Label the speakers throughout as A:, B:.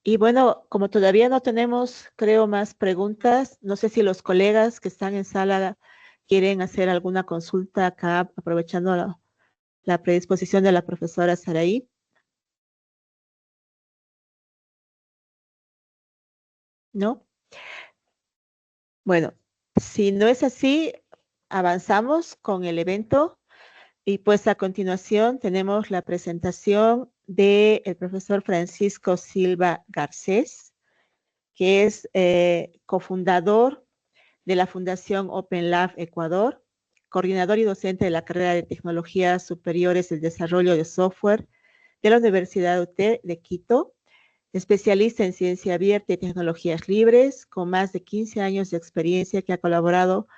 A: Y bueno, como todavía no tenemos, creo, más preguntas, no sé si los colegas que están en sala quieren hacer alguna consulta acá, aprovechando la predisposición de la profesora Saraí, ¿no? Bueno, si no es así, avanzamos con el evento y pues a continuación tenemos la presentación del profesor Francisco Silva Garcés, que es cofundador de la Fundación Open Lab Ecuador, coordinador y docente de la carrera de Tecnologías Superiores del Desarrollo de Software de la Universidad UT de Quito, especialista en ciencia abierta y tecnologías libres, con más de 15 años de experiencia que ha colaborado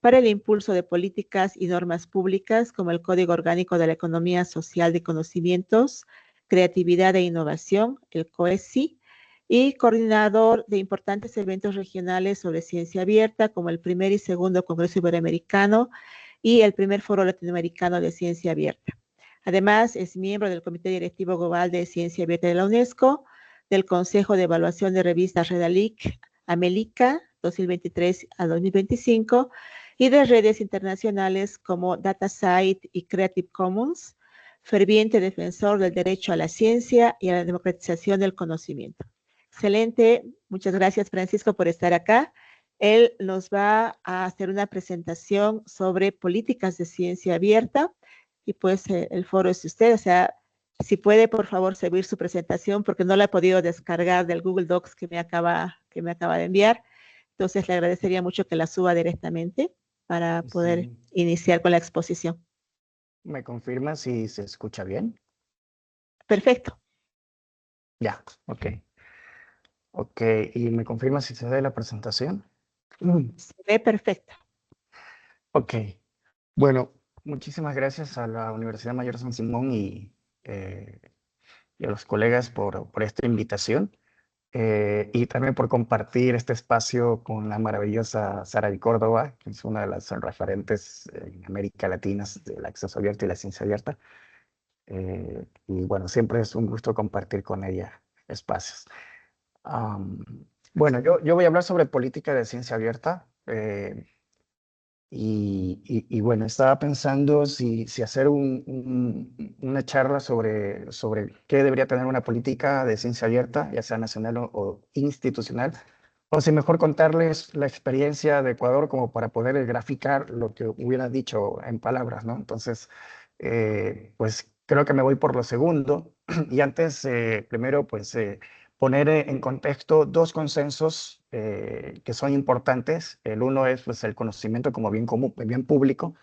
A: para el impulso de políticas y normas públicas como el Código Orgánico de la Economía Social de Conocimientos, Creatividad e Innovación, el COESI, y coordinador de importantes eventos regionales sobre ciencia abierta, como el primer y segundo Congreso Iberoamericano y el primer Foro Latinoamericano de Ciencia Abierta. Además, es miembro del Comité Directivo Global de Ciencia Abierta de la UNESCO, del Consejo de Evaluación de Revistas Redalic, Amelica, 2023 a 2025, y de redes internacionales como DataCite y Creative Commons, ferviente defensor del derecho a la ciencia y a la democratización del conocimiento. Excelente, muchas gracias Francisco por estar acá. Él nos va a hacer una presentación sobre políticas de ciencia abierta y pues el foro es de usted, o sea, si puede por favor seguir su presentación porque no la he podido descargar del Google Docs que me acaba de enviar, entonces le agradecería mucho que la suba directamente para poder
B: Sí.
A: iniciar con la exposición.
B: ¿Me confirma si se escucha bien?
A: Perfecto.
B: Ya, ok. Ok, ¿y me confirma si se ve la presentación? Mm,
A: Se ve perfecto.
B: Ok, bueno, muchísimas gracias a la Universidad Mayor San Simón eh, y a los colegas por esta invitación y también por compartir este espacio con la maravillosa Sara de Córdoba, que es una de las referentes en América Latina del acceso abierto y la ciencia abierta. Y bueno, siempre es un gusto compartir con ella espacios. Am, bueno, yo voy a hablar sobre política de ciencia abierta. Y bueno, estaba pensando si hacer una charla sobre qué debería tener una política de ciencia abierta, ya sea nacional o institucional, o si mejor contarles la experiencia de Ecuador como para poder graficar lo que hubiera dicho en palabras, ¿no? Entonces, pues creo que me voy por lo segundo. Y antes, primero, pues poner en contexto dos consensos que son importantes. El uno es pues, el conocimiento como bien común, bien público.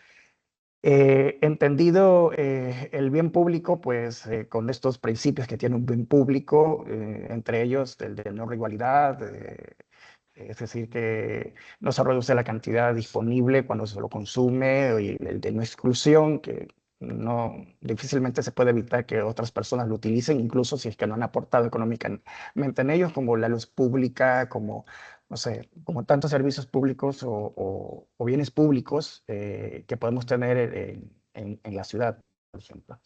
B: Entendido el bien público, pues con estos principios que tiene un bien público, entre ellos el de no rivalidad, es decir, que no se reduce la cantidad disponible cuando se lo consume, y el de no exclusión, que no, difícilmente se puede evitar que otras personas lo utilicen, incluso si es que no han aportado económicamente en ellos, como la luz pública, como, no sé, como tantos servicios públicos o bienes públicos que podemos tener en la ciudad, por ejemplo.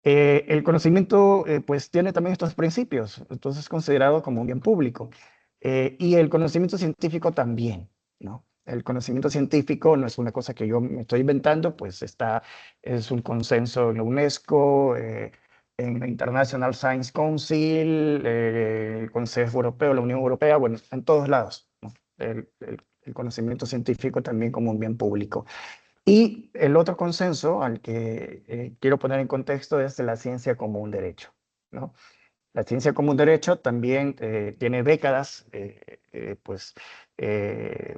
B: El conocimiento, pues, tiene también estos principios, entonces es considerado como un bien público. Y el conocimiento científico también, ¿no? El conocimiento científico no es una cosa que yo me estoy inventando, pues es un consenso en la UNESCO, en la International Science Council, el Consejo Europeo, la Unión Europea, bueno, en todos lados, ¿no? El conocimiento científico también como un bien público. Y el otro consenso al que quiero poner en contexto es de la ciencia como un derecho, ¿no? La ciencia como un derecho también tiene décadas, pues, eh,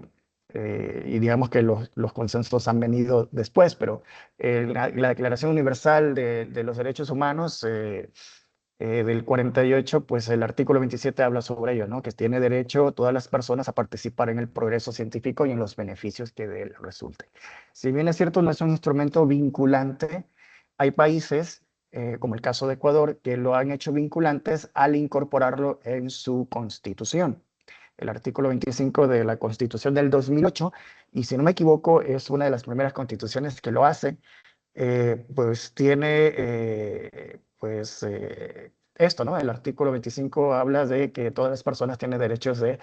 B: y digamos que los consensos han venido después, pero la Declaración Universal de los Derechos Humanos del 48, pues el artículo 27 habla sobre ello, ¿no? Que tiene derecho todas las personas a participar en el progreso científico y en los beneficios que de él resulte. Si bien es cierto, no es un instrumento vinculante, hay países, como el caso de Ecuador, que lo han hecho vinculantes al incorporarlo en su constitución. El artículo 25 de la Constitución del 2008, y si no me equivoco, es una de las primeras constituciones que lo hace, pues tiene esto, ¿no? El artículo 25 habla de que todas las personas tienen derechos de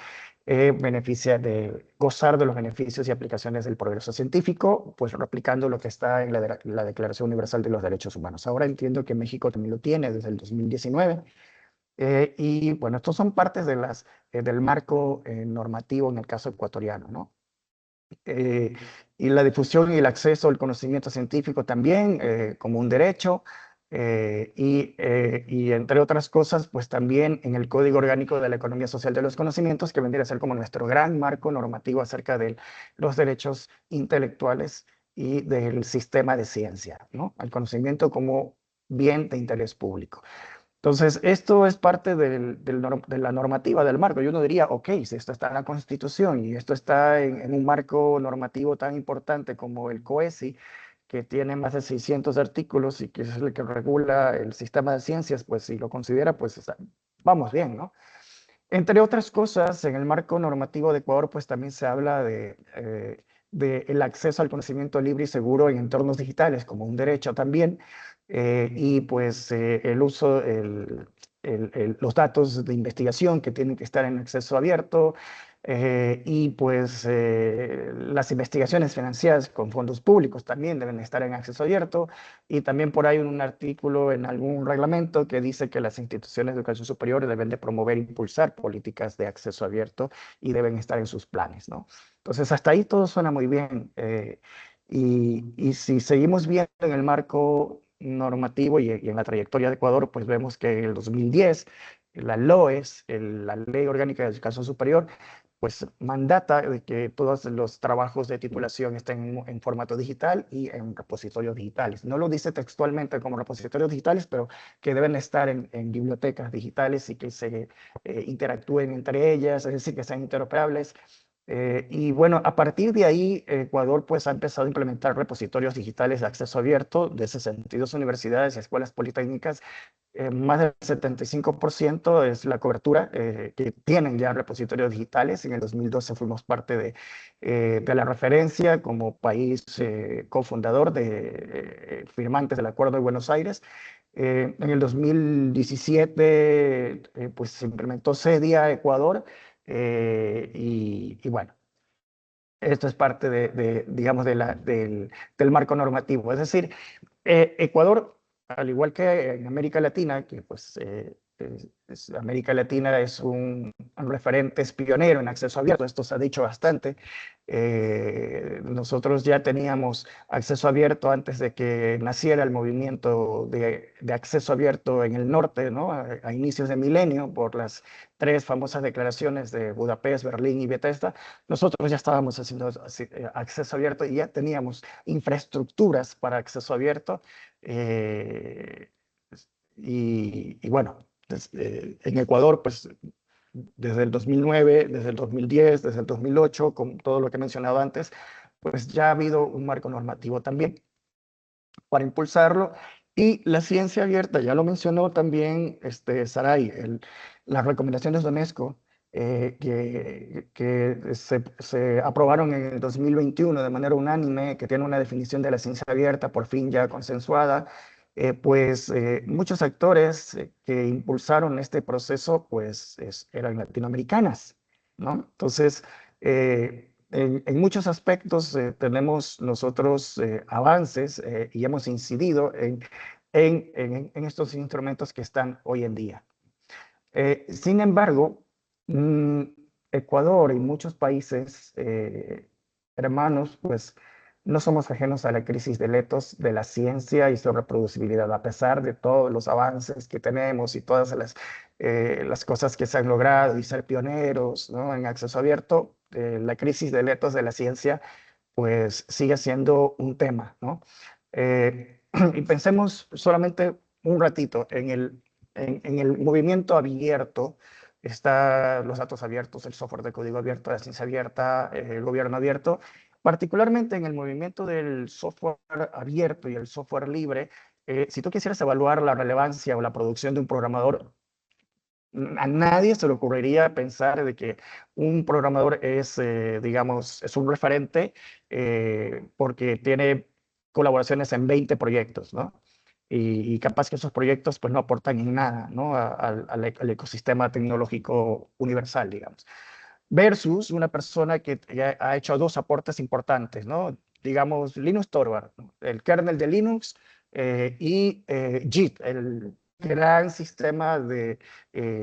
B: de gozar de los beneficios y aplicaciones del progreso científico, pues replicando lo que está en la Declaración Universal de los Derechos Humanos. Ahora entiendo que México también lo tiene desde el 2019. Y bueno, estos son partes de del marco normativo en el caso ecuatoriano, ¿no? eh, y la difusión y el acceso al conocimiento científico también como un derecho, y entre otras cosas, pues también en el Código Orgánico de la Economía Social de los Conocimientos, que vendría a ser como nuestro gran marco normativo acerca de los derechos intelectuales y del sistema de ciencia, ¿no? Al conocimiento como bien de interés público. Entonces, esto es parte de la normativa del marco. Yo no diría, ok, si esto está en la Constitución y esto está en un marco normativo tan importante como el COECI, que tiene más de 600 artículos y que es el que regula el sistema de ciencias, pues si lo considera, pues vamos bien, ¿no? Entre otras cosas, en el marco normativo de Ecuador, pues también se habla de el acceso al conocimiento libre y seguro en entornos digitales como un derecho también, y pues el uso, los datos de investigación que tienen que estar en acceso abierto, y pues las investigaciones financiadas con fondos públicos también deben estar en acceso abierto, y también por ahí un artículo en algún reglamento que dice que las instituciones de educación superior deben de promover e impulsar políticas de acceso abierto y deben estar en sus planes, ¿no? Entonces, hasta ahí todo suena muy bien. Y si seguimos viendo en el marco normativo y en la trayectoria de Ecuador, pues vemos que en el 2010 la LOES, la Ley Orgánica de Educación Superior, pues mandata de que todos los trabajos de titulación estén en formato digital y en repositorios digitales. No lo dice textualmente como repositorios digitales, pero que deben estar en bibliotecas digitales y que se interactúen entre ellas, es decir, que sean interoperables. Y bueno, a partir de ahí, Ecuador pues ha empezado a implementar repositorios digitales de acceso abierto de 62 universidades y escuelas politécnicas. Más del 75% es la cobertura que tienen ya repositorios digitales. En el 2012 fuimos parte de la referencia como país cofundador de firmantes del Acuerdo de Buenos Aires. En el 2017 pues se implementó CEDIA Ecuador, y bueno, esto es parte digamos, del marco normativo. Es decir, Ecuador, al igual que en América Latina, que pues América Latina es un referente, es pionero en acceso abierto, esto se ha dicho bastante. Nosotros ya teníamos acceso abierto antes de que naciera el movimiento de acceso abierto en el norte, ¿no? A inicios de milenio, por las tres famosas declaraciones de Budapest, Berlín y Bethesda. Nosotros ya estábamos haciendo acceso abierto y ya teníamos infraestructuras para acceso abierto. eh, y bueno, en Ecuador, pues desde el 2009, desde el 2010, desde el 2008, con todo lo que he mencionado antes, pues ya ha habido un marco normativo también para impulsarlo. Y la ciencia abierta, ya lo mencionó también Saray, las recomendaciones de UNESCO que se aprobaron en el 2021 de manera unánime, que tiene una definición de la ciencia abierta por fin ya consensuada. Pues muchos actores que impulsaron este proceso pues eran latinoamericanas, ¿no? Entonces, en muchos aspectos tenemos nosotros avances y hemos incidido en estos instrumentos que están hoy en día. Sin embargo, mm, Ecuador y muchos países hermanos, pues no somos ajenos a la crisis del ethos de la ciencia y su reproducibilidad, a pesar de todos los avances que tenemos y todas las cosas que se han logrado y ser pioneros, ¿no? En acceso abierto. La crisis del ethos de la ciencia, pues sigue siendo un tema, ¿no? Y pensemos solamente un ratito en el movimiento abierto. Está los datos abiertos, el software de código abierto, la ciencia abierta, el gobierno abierto. Particularmente en el movimiento del software abierto y el software libre, si tú quisieras evaluar la relevancia o la producción de un programador, a nadie se le ocurriría pensar de que un programador es, digamos, es un referente porque tiene colaboraciones en 20 proyectos, ¿no? y capaz que esos proyectos pues no aportan en nada, ¿no? Al ecosistema tecnológico universal, digamos. Versus una persona que ya ha hecho dos aportes importantes, ¿no? Digamos, Linus Torvald, ¿no? El kernel de Linux y JIT, el gran sistema de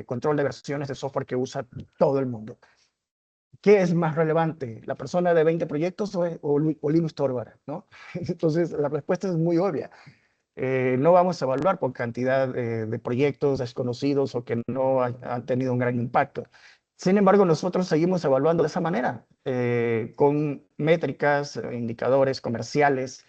B: control de versiones de software que usa todo el mundo. ¿Qué es más relevante, la persona de 20 proyectos o Linus Torvald, ¿no? Entonces, la respuesta es muy obvia. No vamos a evaluar por cantidad de proyectos desconocidos o que no han tenido un gran impacto. Sin embargo, nosotros seguimos evaluando de esa manera, con métricas, indicadores comerciales,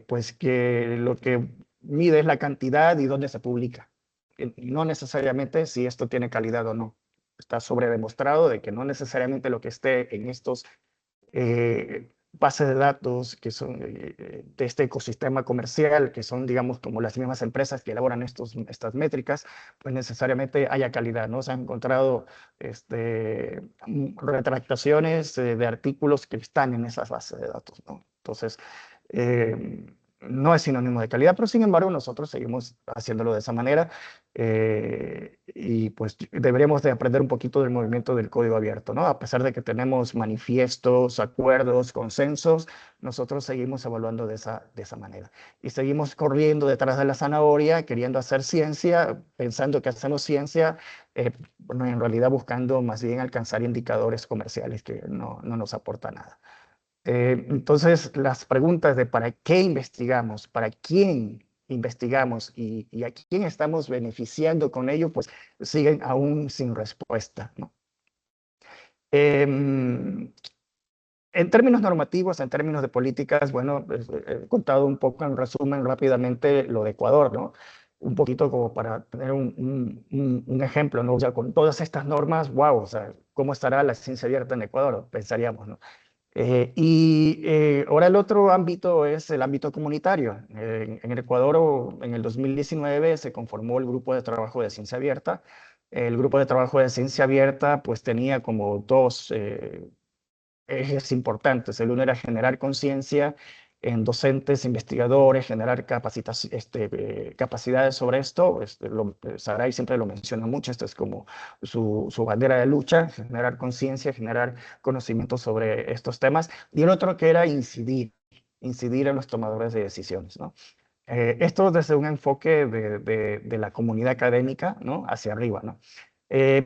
B: pues que lo que mide es la cantidad y dónde se publica. Y no necesariamente si esto tiene calidad o no. Está sobredemostrado de que no necesariamente lo que esté en estos bases de datos que son de este ecosistema comercial, que son, digamos, como las mismas empresas que elaboran estas métricas, pues necesariamente haya calidad, ¿no? Se han encontrado retractaciones de artículos que están en esas bases de datos, ¿no? Entonces, eh, no es sinónimo de calidad, pero sin embargo nosotros seguimos haciéndolo de esa manera y pues deberíamos de aprender un poquito del movimiento del código abierto, ¿no? A pesar de que tenemos manifiestos, acuerdos, consensos, nosotros seguimos evaluando de esa manera y seguimos corriendo detrás de la zanahoria, queriendo hacer ciencia, pensando que hacemos ciencia, bueno, en realidad buscando más bien alcanzar indicadores comerciales que no nos aporta nada. Entonces, las preguntas de para qué investigamos, para quién investigamos y a quién estamos beneficiando con ello, pues siguen aún sin respuesta, ¿no? En términos normativos, en términos de políticas, bueno, pues, he contado un poco en resumen rápidamente lo de Ecuador, ¿no? Un poquito como para tener un ejemplo, ¿no? O sea, con todas estas normas, wow, o sea, ¿cómo estará la ciencia abierta en Ecuador? Pensaríamos, ¿no? Ahora el otro ámbito es el ámbito comunitario. En el Ecuador, en el 2019, se conformó el Grupo de Trabajo de Ciencia Abierta. El Grupo de Trabajo de Ciencia Abierta pues tenía como dos ejes importantes. El uno era generar conciencia en docentes, investigadores, generar capacidades sobre esto. Sarai siempre lo menciona mucho, esto es como su bandera de lucha, generar conciencia, generar conocimiento sobre estos temas. Y el otro que era incidir en los tomadores de decisiones, ¿no? Esto desde un enfoque de la comunidad académica, ¿no? Hacia arriba, ¿no?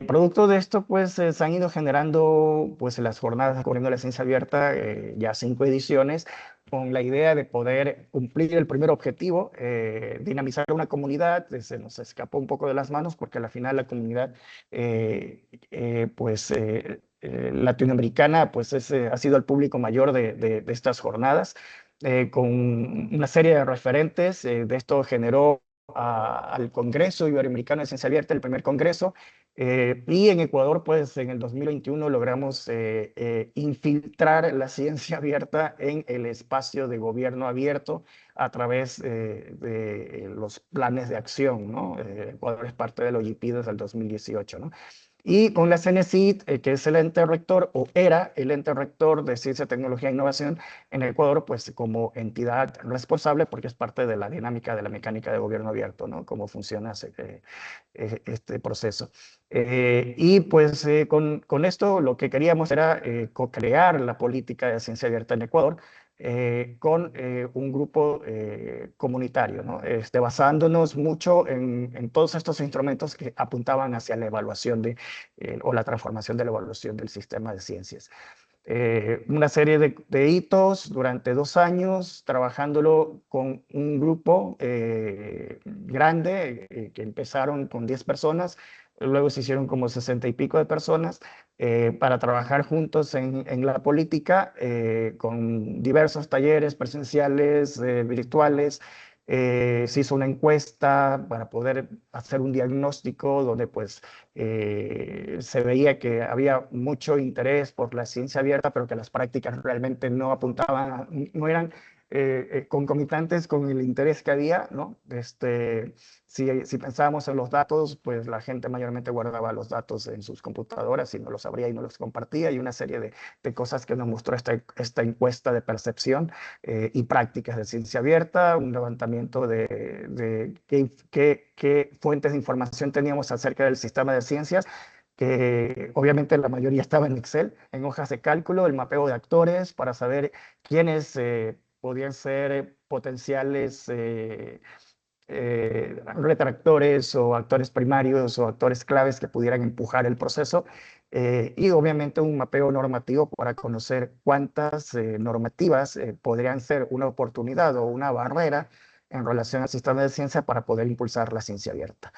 B: Producto de esto, pues se han ido generando pues, las jornadas Corriendo la Ciencia Abierta, ya 5 ediciones, con la idea de poder cumplir el primer objetivo, dinamizar una comunidad. Se nos escapó un poco de las manos porque al final la comunidad latinoamericana pues ha sido el público mayor de estas jornadas, con una serie de referentes. De esto generó al Congreso Iberoamericano de Ciencia Abierta, el primer congreso, y en Ecuador, pues en el 2021 logramos infiltrar la ciencia abierta en el espacio de gobierno abierto a través de los planes de acción, ¿no? Ecuador es parte del OGP desde el 2018, ¿no? Y con la CENESID, que es el ente rector, o era el ente rector de Ciencia, Tecnología e Innovación en Ecuador, pues como entidad responsable, porque es parte de la dinámica de la mecánica de gobierno abierto, ¿no? Cómo funciona este proceso. Y pues con esto lo que queríamos era co-crear la política de ciencia abierta en Ecuador con un grupo comunitario, ¿no? Basándonos mucho en todos estos instrumentos que apuntaban hacia la evaluación o la transformación de la evaluación del sistema de ciencias. Una serie de hitos durante 2 años, trabajándolo con un grupo grande, que empezaron con 10 personas, luego se hicieron como 60 y pico de personas, para trabajar juntos en la política, con diversos talleres presenciales, virtuales. Se hizo una encuesta para poder hacer un diagnóstico donde pues se veía que había mucho interés por la ciencia abierta, pero que las prácticas realmente no apuntaban, no eran concomitantes con el interés que había, ¿no? Si pensábamos en los datos, pues la gente mayormente guardaba los datos en sus computadoras y no los abría y no los compartía, y una serie de cosas que nos mostró esta encuesta de percepción y prácticas de ciencia abierta, un levantamiento de qué fuentes de información teníamos acerca del sistema de ciencias, que obviamente la mayoría estaba en Excel, en hojas de cálculo, el mapeo de actores para saber quiénes podían ser potenciales retractores o actores primarios o actores claves que pudieran empujar el proceso, y obviamente un mapeo normativo para conocer cuántas normativas podrían ser una oportunidad o una barrera en relación al sistema de ciencia para poder impulsar la ciencia abierta.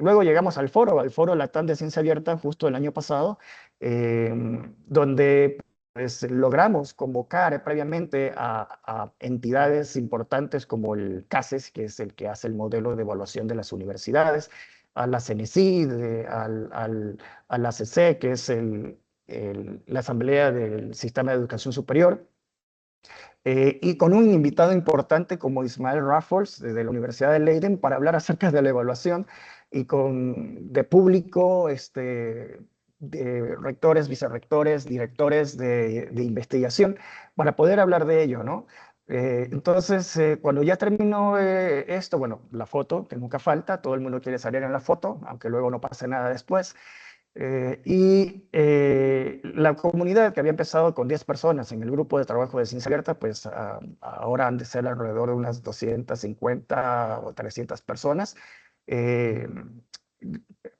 B: Luego llegamos al foro LATAM de Ciencia Abierta justo el año pasado, donde pues, logramos convocar previamente a entidades importantes como el CASES, que es el que hace el modelo de evaluación de las universidades, a la CENESID, a la CC, que es la Asamblea del Sistema de Educación Superior, y con un invitado importante como Ismael Raffles de la Universidad de Leiden para hablar acerca de la evaluación, y de público, de rectores, vicerrectores, directores de investigación, para poder hablar de ello, ¿no? Entonces, cuando ya terminó esto, bueno, la foto, que nunca falta, todo el mundo quiere salir en la foto, aunque luego no pase nada después. La comunidad, que había empezado con 10 personas en el grupo de trabajo de ciencia abierta, pues ahora han de ser alrededor de unas 250 o 300 personas. eh,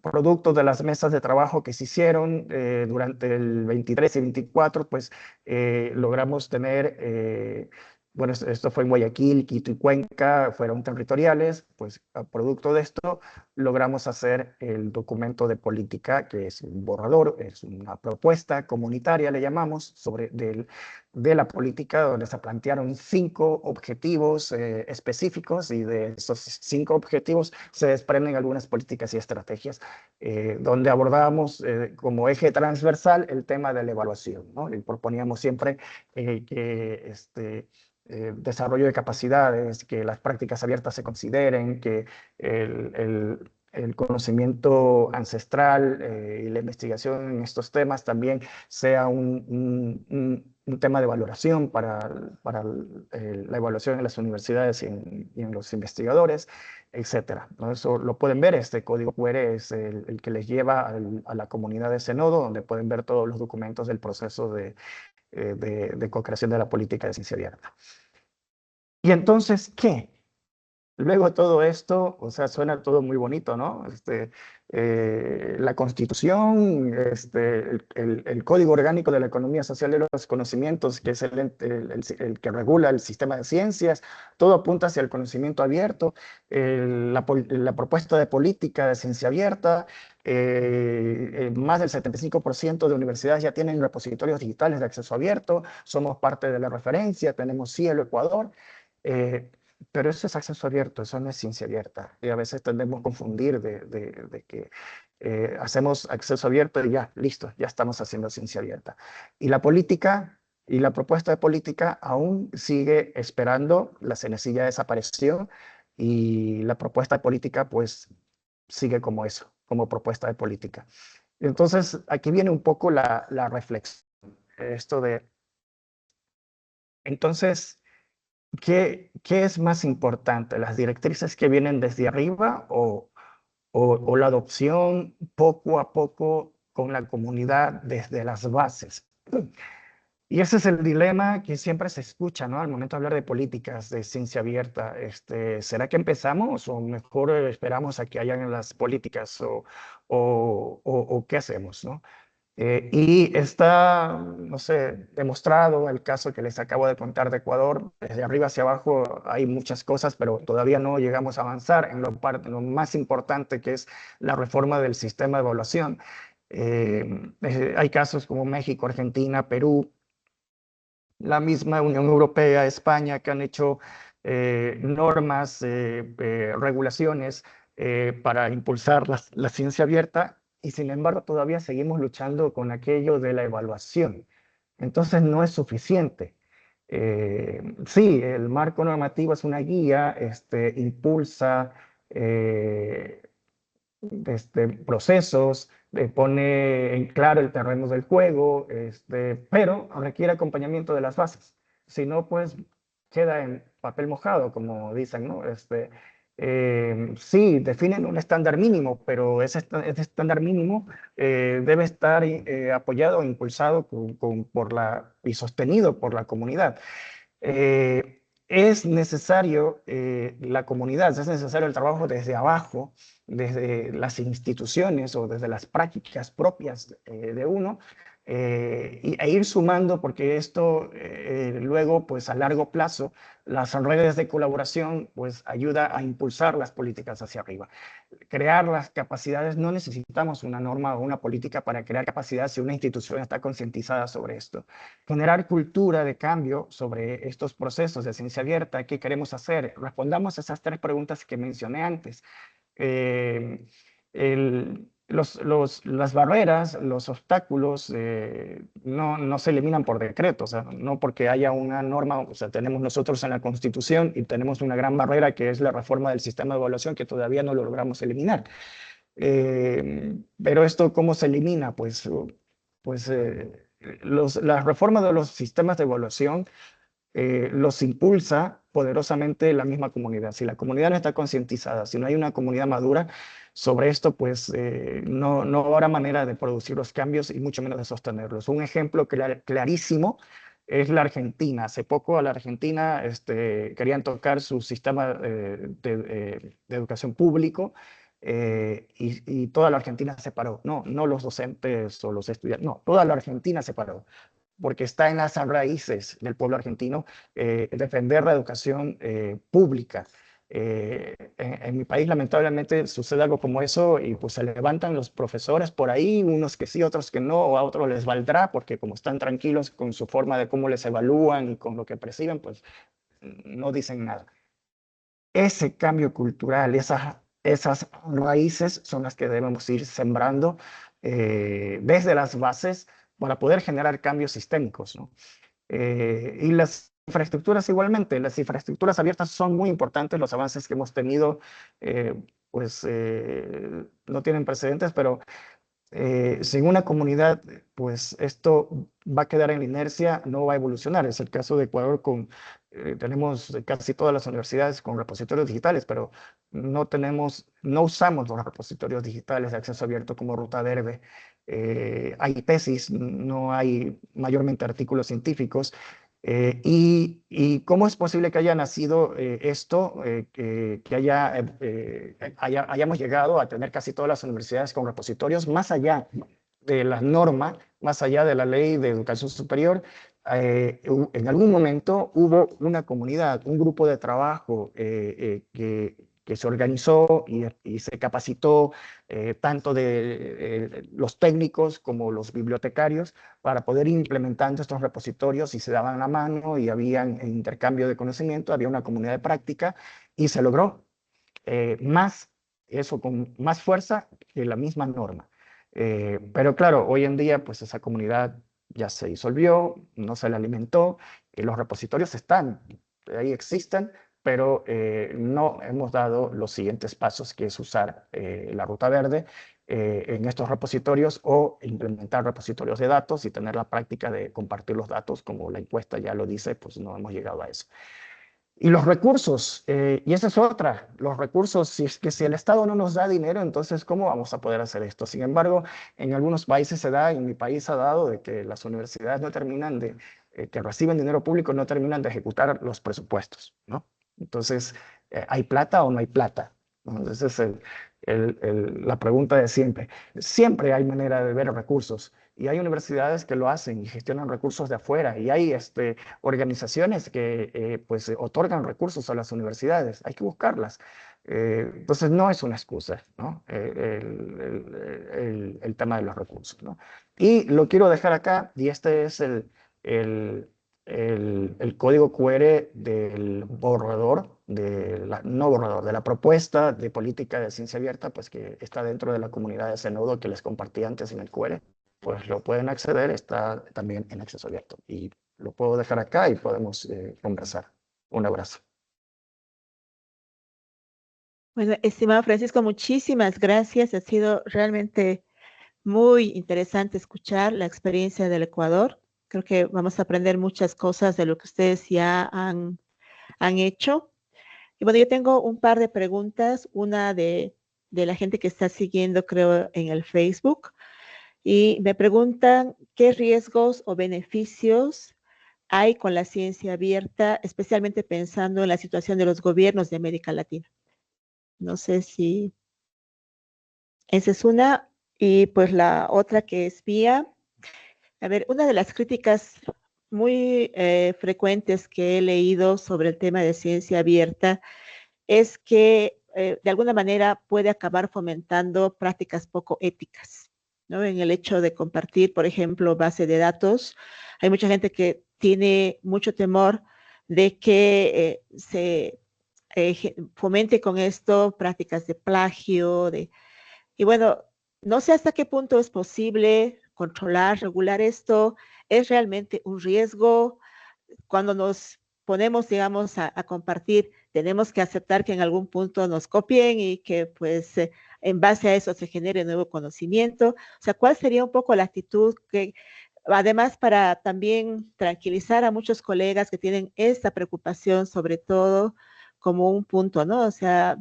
B: Producto de las mesas de trabajo que se hicieron durante el 23 y 24, pues logramos tener, bueno, esto fue en Guayaquil, Quito y Cuenca, fueron territoriales, pues a producto de esto logramos hacer el documento de política, que es un borrador, es una propuesta comunitaria, le llamamos, de la política, donde se plantearon 5 objetivos específicos, y de esos 5 objetivos se desprenden algunas políticas y estrategias, donde abordábamos como eje transversal el tema de la evaluación, ¿no? Y proponíamos siempre que desarrollo de capacidades, que las prácticas abiertas se consideren, que el conocimiento ancestral y la investigación en estos temas también sea un tema de valoración para la evaluación en las universidades y en los investigadores, etcétera, ¿no? Eso lo pueden ver, este código QR es el que les lleva a la comunidad de ese nodo, donde pueden ver todos los documentos del proceso de co-creación de la política de ciencia abierta. Y entonces, ¿qué? Luego todo esto, o sea, suena todo muy bonito, ¿no? La Constitución, el Código Orgánico de la Economía Social de los Conocimientos, que es el que regula el sistema de ciencias, todo apunta hacia el conocimiento abierto, la propuesta de política de ciencia abierta, más del 75% de universidades ya tienen repositorios digitales de acceso abierto, somos parte de la referencia, tenemos Cielo Ecuador. Pero eso es acceso abierto, eso no es ciencia abierta. Y a veces tendemos a confundir de que hacemos acceso abierto y ya, listo, ya estamos haciendo ciencia abierta. Y la política y la propuesta de política aún sigue esperando, la CENESID ya desapareció, y la propuesta de política pues sigue como eso, como propuesta de política. Entonces, aquí viene un poco la reflexión, esto de, entonces, ¿qué es más importante? ¿Las directrices que vienen desde arriba o la adopción poco a poco con la comunidad desde las bases? Y ese es el dilema que siempre se escucha, ¿no? Al momento de hablar de políticas de ciencia abierta. ¿Será que empezamos o mejor esperamos a que hayan las políticas o qué hacemos, ¿no? Y está, no sé, demostrado el caso que les acabo de contar de Ecuador. Desde arriba hacia abajo hay muchas cosas, pero todavía no llegamos a avanzar en lo más importante, que es la reforma del sistema de evaluación. Hay casos como México, Argentina, Perú, la misma Unión Europea, España, que han hecho normas, regulaciones para impulsar la ciencia abierta, y sin embargo todavía seguimos luchando con aquello de la evaluación. Entonces no es suficiente. Sí, el marco normativo es una guía, impulsa procesos, pone en claro el terreno del juego, pero requiere acompañamiento de las bases. Si no, pues queda en papel mojado, como dicen, ¿no? Sí, definen un estándar mínimo, pero ese estándar mínimo debe estar apoyado e impulsado y sostenido por la comunidad. Es necesario la comunidad, es necesario el trabajo desde abajo, desde las instituciones o desde las prácticas propias de uno, e ir sumando, porque esto luego, pues a largo plazo, las redes de colaboración, pues ayuda a impulsar las políticas hacia arriba. Crear las capacidades, no necesitamos una norma o una política para crear capacidades si una institución está concientizada sobre esto. Generar cultura de cambio sobre estos procesos de ciencia abierta. ¿Qué queremos hacer? Respondamos a esas tres preguntas que mencioné antes. Eh, las barreras, los obstáculos no se eliminan por decreto, o sea, no porque haya una norma, o sea, tenemos nosotros en la Constitución y tenemos una gran barrera que es la reforma del sistema de evaluación que todavía no lo logramos eliminar. Pero esto, ¿cómo se elimina? Pues la reforma de los sistemas de evaluación los impulsa poderosamente la misma comunidad. Si la comunidad no está concientizada, si no hay una comunidad madura sobre esto, pues no habrá manera de producir los cambios y mucho menos de sostenerlos. Un ejemplo clarísimo es la Argentina. Hace poco a la Argentina querían tocar su sistema de educación público y toda la Argentina se paró. No los docentes o los estudiantes, no, toda la Argentina se paró porque está en las raíces del pueblo argentino defender la educación pública. En mi país lamentablemente sucede algo como eso y pues se levantan los profesores por ahí, unos que sí, otros que no, o a otros les valdrá porque como están tranquilos con su forma de cómo les evalúan y con lo que perciben, pues no dicen nada. Ese cambio cultural, esas raíces son las que debemos ir sembrando desde las bases para poder generar cambios sistémicos, ¿no? Y las infraestructuras igualmente, las infraestructuras abiertas son muy importantes, los avances que hemos tenido no tienen precedentes, pero sin una comunidad, pues esto va a quedar en la inercia, no va a evolucionar. Es el caso de Ecuador tenemos casi todas las universidades con repositorios digitales, pero no usamos los repositorios digitales de acceso abierto como Ruta Verde. Hay tesis, no hay mayormente artículos científicos. Y cómo es posible que haya nacido esto, hayamos llegado a tener casi todas las universidades con repositorios, más allá de la norma, más allá de la ley de educación superior? En algún momento hubo una comunidad, un grupo de trabajo que se organizó y se capacitó tanto de los técnicos como los bibliotecarios para poder ir implementando estos repositorios y se daban la mano y había intercambio de conocimiento, había una comunidad de práctica y se logró más, eso con más fuerza que la misma norma. Pero claro, hoy en día pues esa comunidad ya se disolvió, no se la alimentó, los repositorios están, ahí existen, pero no hemos dado los siguientes pasos, que es usar la ruta verde en estos repositorios o implementar repositorios de datos y tener la práctica de compartir los datos, como la encuesta ya lo dice, pues no hemos llegado a eso. Y los recursos, y esa es otra, los recursos, si es que si el Estado no nos da dinero, entonces ¿cómo vamos a poder hacer esto? Sin embargo, en algunos países se da, en mi país ha dado, de que las universidades no terminan que reciben dinero público, no terminan de ejecutar los presupuestos, ¿no? Entonces, ¿hay plata o no hay plata? ¿No? Esa es la pregunta de siempre. Siempre hay manera de ver recursos. Y hay universidades que lo hacen y gestionan recursos de afuera. Y hay organizaciones que pues otorgan recursos a las universidades. Hay que buscarlas. Entonces no es una excusa, ¿no? El tema de los recursos, ¿no? Y lo quiero dejar acá, y este es el, el código QR del borrador, no borrador, de la propuesta de política de ciencia abierta, pues que está dentro de la comunidad de Zenodo que les compartí antes en el QR. Pues lo pueden acceder, está también en acceso abierto. Y lo puedo dejar acá y podemos conversar. Un abrazo.
A: Bueno, estimado Francisco, muchísimas gracias. Ha sido realmente muy interesante escuchar la experiencia del Ecuador. Creo que vamos a aprender muchas cosas de lo que ustedes ya han hecho. Y bueno, yo tengo un par de preguntas, una de la gente que está siguiendo, creo, en el Facebook, y me preguntan qué riesgos o beneficios hay con la ciencia abierta, especialmente pensando en la situación de los gobiernos de América Latina. No sé si esa es una. Y pues la otra que es vía, a ver, una de las críticas muy frecuentes que he leído sobre el tema de ciencia abierta es que de alguna manera puede acabar fomentando prácticas poco éticas, ¿no? En el hecho de compartir, por ejemplo, base de datos. Hay mucha gente que tiene mucho temor de que se fomente con esto prácticas de plagio, y bueno, no sé hasta qué punto es posible controlar, regular esto. ¿Es realmente un riesgo? Cuando nos ponemos, digamos, a compartir, tenemos que aceptar que en algún punto nos copien y que pues en base a eso se genere nuevo conocimiento. O sea, ¿cuál sería un poco la actitud que, además, para también tranquilizar a muchos colegas que tienen esta preocupación, sobre todo como un punto, ¿no? O sea,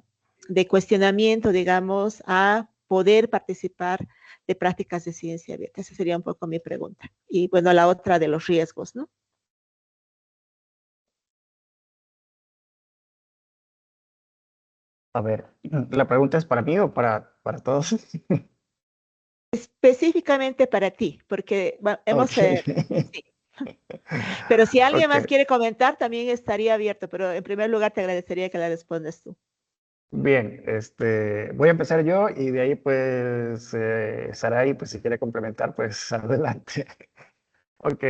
A: de cuestionamiento, digamos, a poder participar de prácticas de ciencia abierta. Esa sería un poco mi pregunta. Y bueno, la otra de los riesgos, ¿no?
B: A ver, ¿la pregunta es para mí o para todos?
A: Específicamente para ti, porque bueno,
B: Ok.
A: sí. Pero si alguien
B: Ok.
A: más quiere comentar, también estaría abierto, pero en primer lugar te agradecería que la respondas tú.
B: Bien, voy a empezar yo y de ahí pues Sarai, pues si quiere complementar, pues adelante. Ok,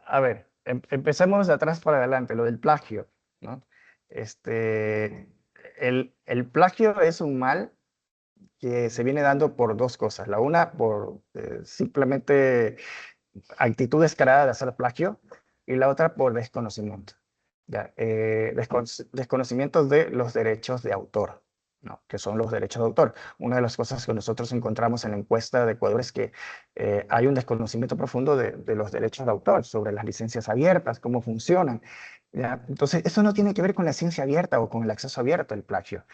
B: a ver, empecemos de atrás para adelante, lo del plagio, ¿no? Este, el plagio es un mal que se viene dando por dos cosas. La una, por simplemente actitud descarada de hacer plagio, y la otra por desconocimiento. Ya, desconocimiento de los derechos de autor, ¿no? Que son los derechos de autor. Una de las cosas que nosotros encontramos en la encuesta de Ecuador es que hay un desconocimiento profundo de los derechos de autor, sobre las licencias abiertas, cómo funcionan. ¿Ya? Entonces, eso no tiene que ver con la ciencia abierta o con el acceso abierto, el plagio.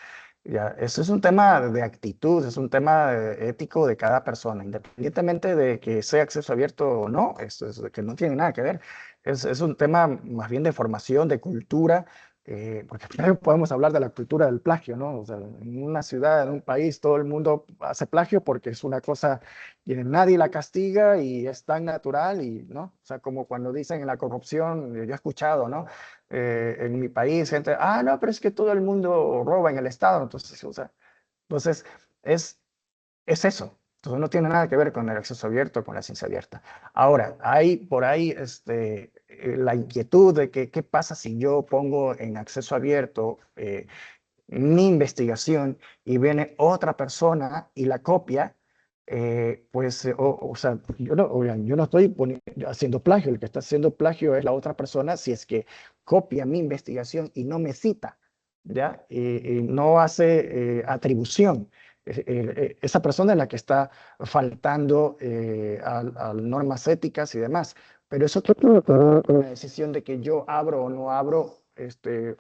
B: Ya, eso es un tema de actitud, es un tema ético de cada persona, independientemente de que sea acceso abierto o no, esto es que no tiene nada que ver. Es un tema más bien de formación, de cultura, porque primero podemos hablar de la cultura del plagio, ¿no? O sea, en una ciudad, en un país, todo el mundo hace plagio porque es una cosa que nadie la castiga y es tan natural y, ¿no? O sea, como cuando dicen en la corrupción, yo he escuchado, ¿no? En mi país, gente, no, pero es que todo el mundo roba en el Estado, entonces, o sea, entonces es, es eso. Entonces no tiene nada que ver con el acceso abierto, con la ciencia abierta. Ahora, hay por ahí la inquietud de que qué pasa si yo pongo en acceso abierto mi investigación y viene otra persona y la copia, pues, o sea, oigan, yo no estoy haciendo plagio, el que está haciendo plagio es la otra persona si es que copia mi investigación y no me cita, ¿ya? Y no hace atribución. Esa persona es la que está faltando a normas éticas y demás. Pero eso tiene que ver con la decisión de que yo abro o no abro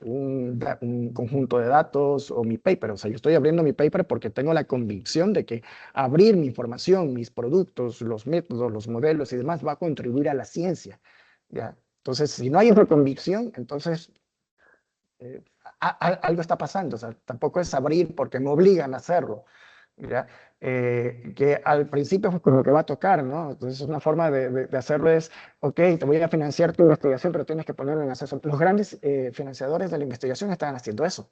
B: un conjunto de datos o mi paper. O sea, yo estoy abriendo mi paper porque tengo la convicción de que abrir mi información, mis productos, los métodos, los modelos y demás va a contribuir a la ciencia. ¿Ya? Entonces, si no hay otra convicción, entonces eh, algo está pasando. O sea, tampoco es abrir porque me obligan a hacerlo. ¿Ya? Que al principio fue con lo que va a tocar, ¿no? Entonces una forma de hacerlo es, ok, te voy a financiar tu investigación, pero tienes que ponerlo en acceso. Los grandes financiadores de la investigación están haciendo eso.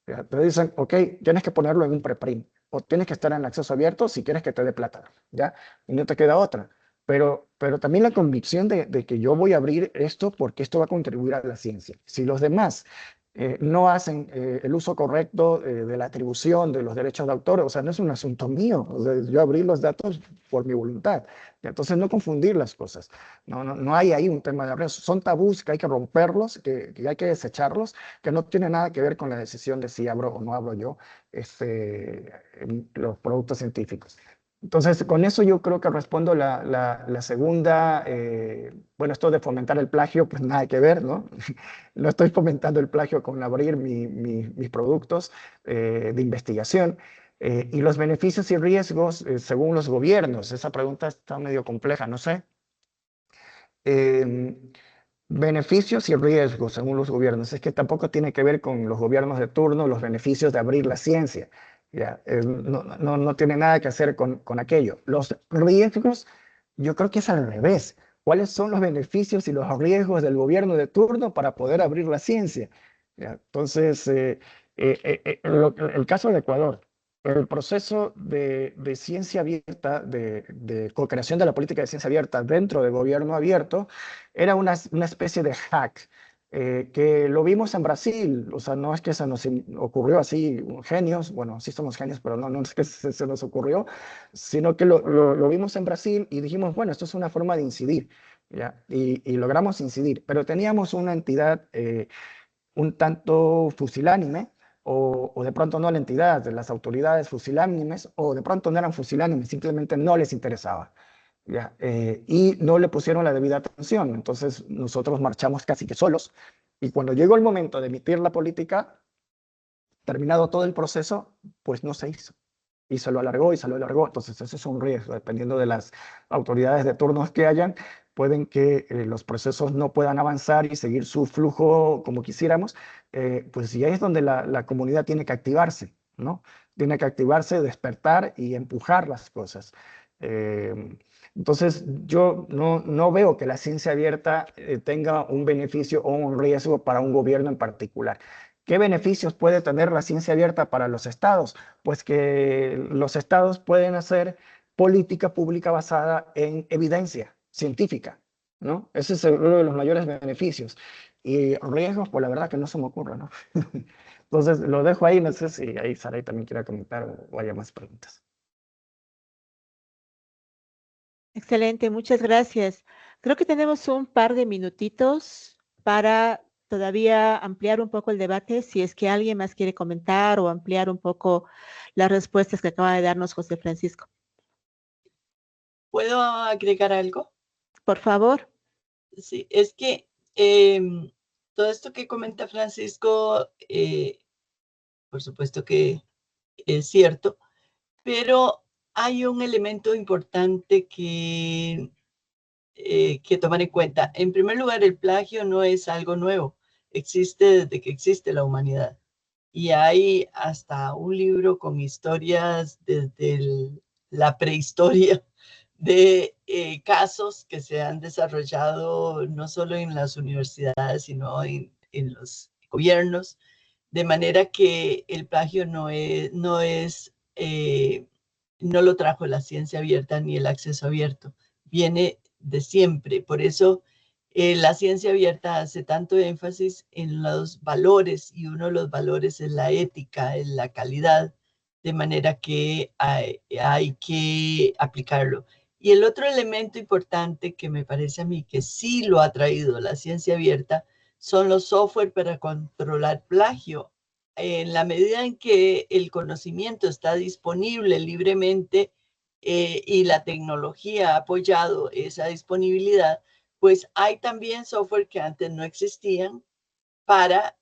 B: ¿Ya? Te dicen, ok, tienes que ponerlo en un preprint o tienes que estar en acceso abierto si quieres que te dé plata, ¿ya? Y no te queda otra. Pero también la convicción de que yo voy a abrir esto porque esto va a contribuir a la ciencia. Si los demás no hacen el uso correcto de la atribución de los derechos de autor. O sea, no es un asunto mío. O sea, yo abrí los datos por mi voluntad. Entonces, no confundir las cosas. No hay ahí un tema de abrir. Son tabús que hay que romperlos, que hay que desecharlos, que no tiene nada que ver con la decisión de si abro o no abro yo los productos científicos. Entonces, con eso yo creo que respondo la segunda, bueno, esto de fomentar el plagio, pues nada que ver, ¿no? No estoy fomentando el plagio con abrir mis productos de investigación. Y los beneficios y riesgos según los gobiernos. Esa pregunta está medio compleja, no sé. Eh, Beneficios y riesgos según los gobiernos. Es que tampoco tiene que ver con los gobiernos de turno, los beneficios de abrir la ciencia. Ya, no tiene nada que hacer con aquello. Los riesgos, yo creo que es al revés. ¿Cuáles son los beneficios y los riesgos del gobierno de turno para poder abrir la ciencia? Ya, entonces, el caso de Ecuador, el proceso de ciencia abierta, de co-creación de la política de ciencia abierta dentro del gobierno abierto, era una especie de hack que lo vimos en Brasil. O sea, no es que se nos ocurrió así, genios, bueno, sí somos genios, pero no es que se nos ocurrió, sino que lo vimos en Brasil y dijimos, bueno, esto es una forma de incidir, ¿ya? Y logramos incidir, pero teníamos una entidad un tanto fusilánime, o de pronto no la entidad, de las autoridades fusilánimes, o de pronto no eran fusilánimes, simplemente no les interesaba. ¿Ya? Y no le pusieron la debida atención. Entonces nosotros marchamos casi que solos. Y cuando llegó el momento de emitir la política, terminado todo el proceso, pues no se hizo. Y se lo alargó y se lo alargó. Entonces ese es un riesgo. Dependiendo de las autoridades de turnos que hayan, pueden que los procesos no puedan avanzar y seguir su flujo como quisiéramos. Pues y ahí es donde la comunidad tiene que activarse, ¿no? Tiene que activarse, despertar y empujar las cosas. Entonces, yo no veo que la ciencia abierta tenga un beneficio o un riesgo para un gobierno en particular. ¿Qué beneficios puede tener la ciencia abierta para los estados? Pues que los estados pueden hacer política pública basada en evidencia científica, ¿no? Ese es uno de los mayores beneficios. Y riesgos, pues la verdad que no se me ocurre, ¿no? Entonces, lo dejo ahí, no sé si ahí Saray también quiera comentar o haya más preguntas.
A: Excelente, muchas gracias. Creo que tenemos un par de minutitos para todavía ampliar un poco el debate, si es que alguien más quiere comentar o ampliar un poco las respuestas que acaba de darnos José Francisco.
C: ¿Puedo agregar algo?
A: Por favor.
C: Sí, es que todo esto que comenta Francisco, por supuesto que es cierto, pero hay un elemento importante que tomar en cuenta. En primer lugar, el plagio no es algo nuevo, existe desde que existe la humanidad. Y hay hasta un libro con historias desde la prehistoria de casos que se han desarrollado no solo en las universidades, sino en los gobiernos, de manera que el plagio no lo trajo la ciencia abierta ni el acceso abierto, viene de siempre. Por eso la ciencia abierta hace tanto énfasis en los valores, y uno de los valores es la ética, es la calidad, de manera que hay que aplicarlo. Y el otro elemento importante que me parece a mí que sí lo ha traído la ciencia abierta son los software para controlar plagio. En la medida en que el conocimiento está disponible libremente y la tecnología ha apoyado esa disponibilidad, pues hay también software que antes no existían para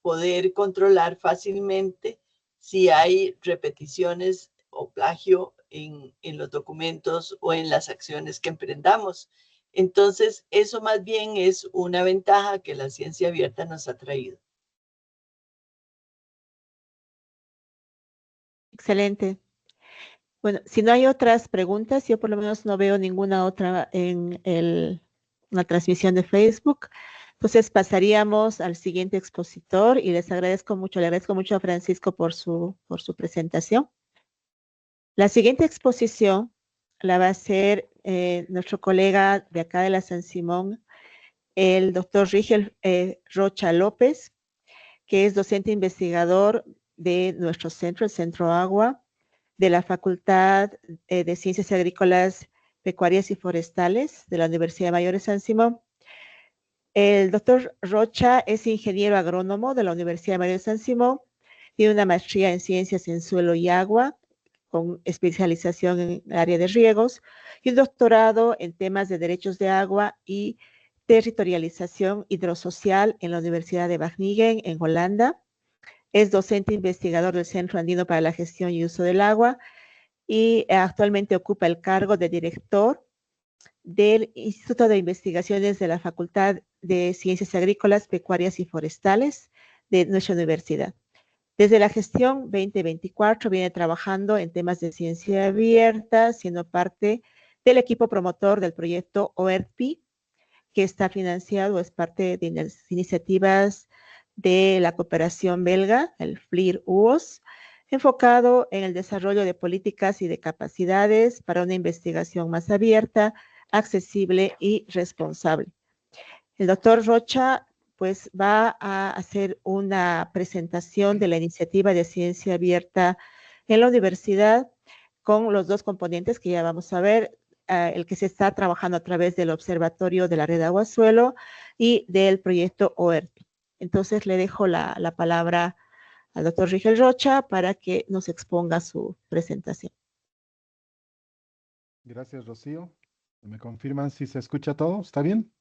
C: poder controlar fácilmente si hay repeticiones o plagio en los documentos o en las acciones que emprendamos. Entonces, eso más bien es una ventaja que la ciencia abierta nos ha traído.
A: Excelente. Bueno, si no hay otras preguntas, yo por lo menos no veo ninguna otra en la transmisión de Facebook. Entonces pasaríamos al siguiente expositor y les agradezco mucho, le agradezco mucho a Francisco por su presentación. La siguiente exposición la va a hacer nuestro colega de acá de la San Simón, el doctor Rigel Rocha López. que es docente investigador de nuestro centro, el Centro Agua, de la Facultad de Ciencias Agrícolas, Pecuarias y Forestales de la Universidad Mayor de San Simón. El doctor Rocha es ingeniero agrónomo de la Universidad Mayor de San Simón, tiene una maestría en Ciencias en Suelo y Agua, con especialización en el área de riegos, y un doctorado en temas de derechos de agua y territorialización hidrosocial en la Universidad de Wageningen, en Holanda. Es docente investigador del Centro Andino para la Gestión y Uso del Agua y actualmente ocupa el cargo de director del Instituto de Investigaciones de la Facultad de Ciencias Agrícolas, Pecuarias y Forestales de nuestra universidad. Desde la gestión 2024 viene trabajando en temas de ciencia abierta, siendo parte del equipo promotor del proyecto OERPI, que está financiado, es parte de las iniciativas de la cooperación belga, el FLIR-UOS, enfocado en el desarrollo de políticas y de capacidades para una investigación más abierta, accesible y responsable. El doctor Rocha pues va a hacer una presentación de la iniciativa de ciencia abierta en la universidad con los dos componentes que ya vamos a ver, el que se está trabajando a través del Observatorio de la Red Agua-Suelo y del proyecto OERPI. Entonces le dejo la palabra al doctor Rigel Rocha para que nos exponga su presentación.
D: Gracias, Rocío. ¿Me confirman si se escucha todo? ¿Está bien?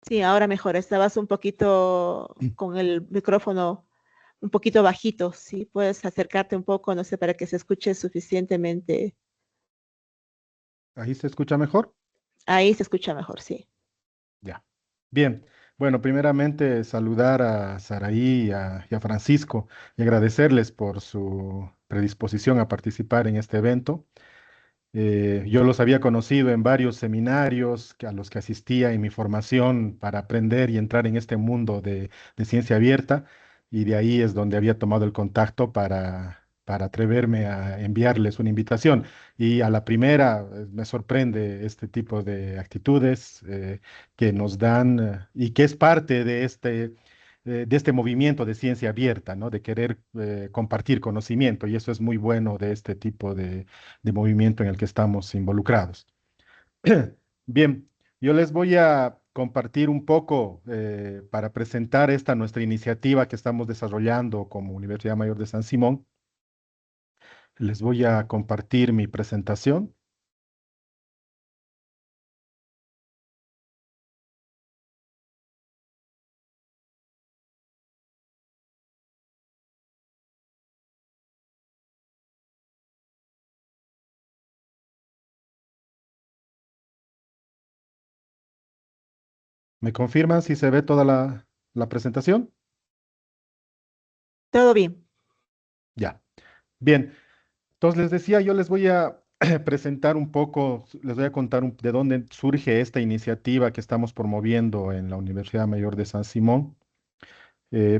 A: Sí, ahora mejor. Estabas un poquito con el micrófono un poquito bajito. Sí, puedes acercarte un poco, no sé, para que se escuche suficientemente.
D: ¿Ahí se escucha mejor?
A: Ahí se escucha mejor, sí.
D: Ya. Bien. Bueno, primeramente saludar a Saraí y a Francisco y agradecerles por su predisposición a participar en este evento. Yo los había conocido en varios seminarios a los que asistía en mi formación para aprender y entrar en este mundo de ciencia abierta, y de ahí es donde había tomado el contacto para atreverme a enviarles una invitación. Y a la primera me sorprende este tipo de actitudes que nos dan y que es parte de este movimiento de ciencia abierta, ¿no? De querer compartir conocimiento, y eso es muy bueno de este tipo de movimiento en el que estamos involucrados. Bien, yo les voy a compartir un poco para presentar esta nuestra iniciativa que estamos desarrollando como Universidad Mayor de San Simón. Les voy a compartir mi presentación. ¿Me confirman si se ve toda la presentación?
A: Todo bien.
D: Ya. Bien. Entonces les decía, yo les voy a presentar un poco, les voy a contar de dónde surge esta iniciativa que estamos promoviendo en la Universidad Mayor de San Simón.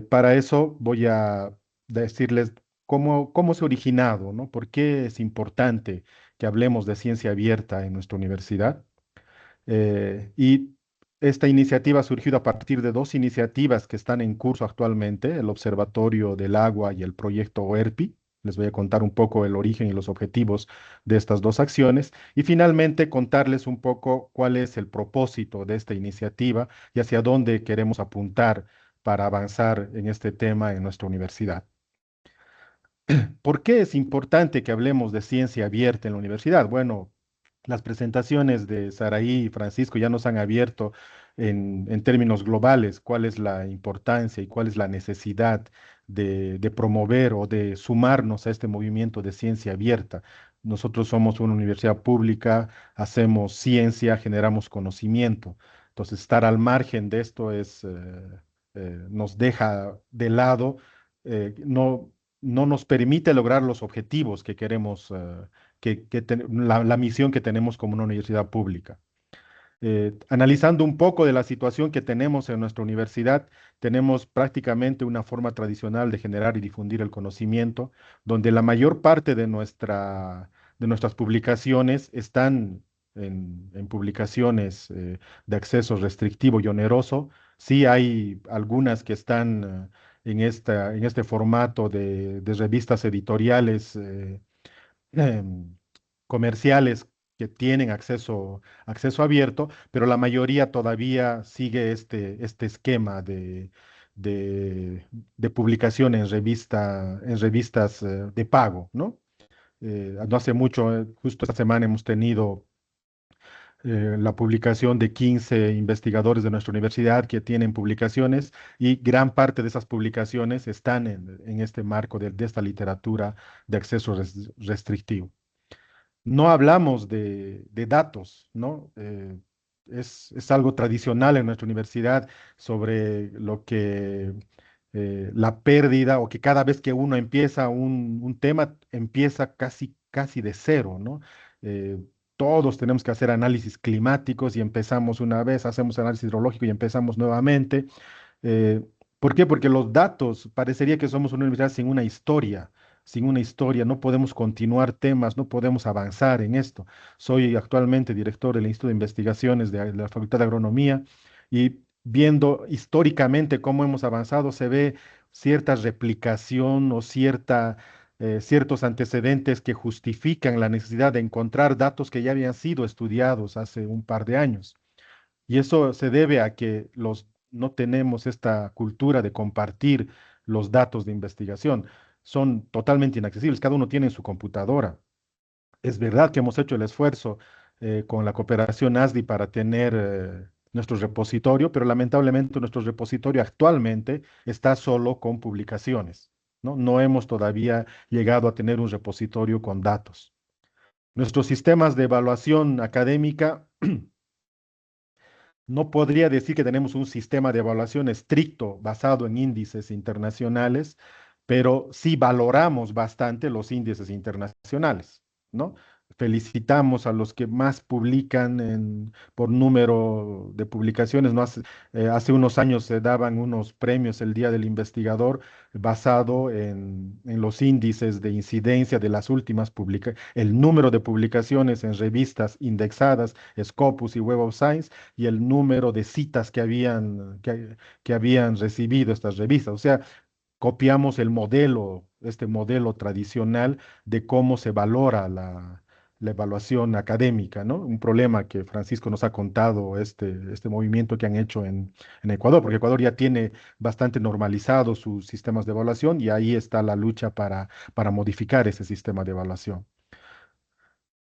D: Para eso voy a decirles cómo se ha originado, ¿no? ¿Por qué es importante que hablemos de ciencia abierta en nuestra universidad? Y esta iniciativa ha surgido a partir de dos iniciativas que están en curso actualmente, el Observatorio del Agua y el proyecto OERPI. Les voy a contar un poco el origen y los objetivos de estas dos acciones. Y finalmente contarles un poco cuál es el propósito de esta iniciativa y hacia dónde queremos apuntar para avanzar en este tema en nuestra universidad. ¿Por qué es importante que hablemos de ciencia abierta en la universidad? Bueno, las presentaciones de Saraí y Francisco ya nos han abierto en términos globales cuál es la importancia y cuál es la necesidad de promover o de sumarnos a este movimiento de ciencia abierta. Nosotros somos una universidad pública, hacemos ciencia, generamos conocimiento. Entonces, estar al margen de esto nos deja de lado, no nos permite lograr los objetivos que queremos, la misión que tenemos como una universidad pública. Analizando un poco de la situación que tenemos en nuestra universidad, tenemos prácticamente una forma tradicional de generar y difundir el conocimiento, donde la mayor parte de nuestras publicaciones están en publicaciones de acceso restrictivo y oneroso, Sí hay algunas que están en este formato de revistas editoriales em, comerciales que tienen acceso abierto, pero la mayoría todavía sigue este esquema de, de publicación en revistas de pago, ¿no? No hace mucho, justo esta semana hemos tenido la publicación de 15 investigadores de nuestra universidad que tienen publicaciones y gran parte de esas publicaciones están en este marco de esta literatura de acceso restrictivo. No hablamos de datos, ¿no? Es algo tradicional en nuestra universidad sobre lo que la pérdida o que cada vez que uno empieza un tema, empieza casi de cero, ¿no? Eh, todos tenemos que hacer análisis climáticos y empezamos una vez, hacemos análisis hidrológico y empezamos nuevamente. Eh, ¿Por qué? Porque los datos, parecería que somos una universidad sin una historia. Sin una historia, no podemos continuar temas, no podemos avanzar en esto. Soy actualmente director del Instituto de Investigaciones de la Facultad de Agronomía y viendo históricamente cómo hemos avanzado, se ve cierta replicación o ciertos antecedentes que justifican la necesidad de encontrar datos que ya habían sido estudiados hace un par de años. Y eso se debe a que no tenemos esta cultura de compartir los datos de investigación. Son totalmente inaccesibles. Cada uno tiene su computadora. Es verdad que hemos hecho el esfuerzo con la cooperación ASDI para tener nuestro repositorio, pero lamentablemente nuestro repositorio actualmente está solo con publicaciones, ¿no? No hemos todavía llegado a tener un repositorio con datos. Nuestros sistemas de evaluación académica no podría decir que tenemos un sistema de evaluación estricto basado en índices internacionales, pero sí valoramos bastante los índices internacionales, ¿no? Felicitamos a los que más publican por número de publicaciones, ¿no? Hace unos años se daban unos premios el Día del Investigador basado en los índices de incidencia de las últimas publicaciones, el número de publicaciones en revistas indexadas, Scopus y Web of Science, y el número de citas que habían recibido estas revistas. O sea, copiamos este modelo tradicional de cómo se valora la evaluación académica, ¿no? Un problema que Francisco nos ha contado, este movimiento que han hecho en Ecuador, porque Ecuador ya tiene bastante normalizado sus sistemas de evaluación y ahí está la lucha para modificar ese sistema de evaluación.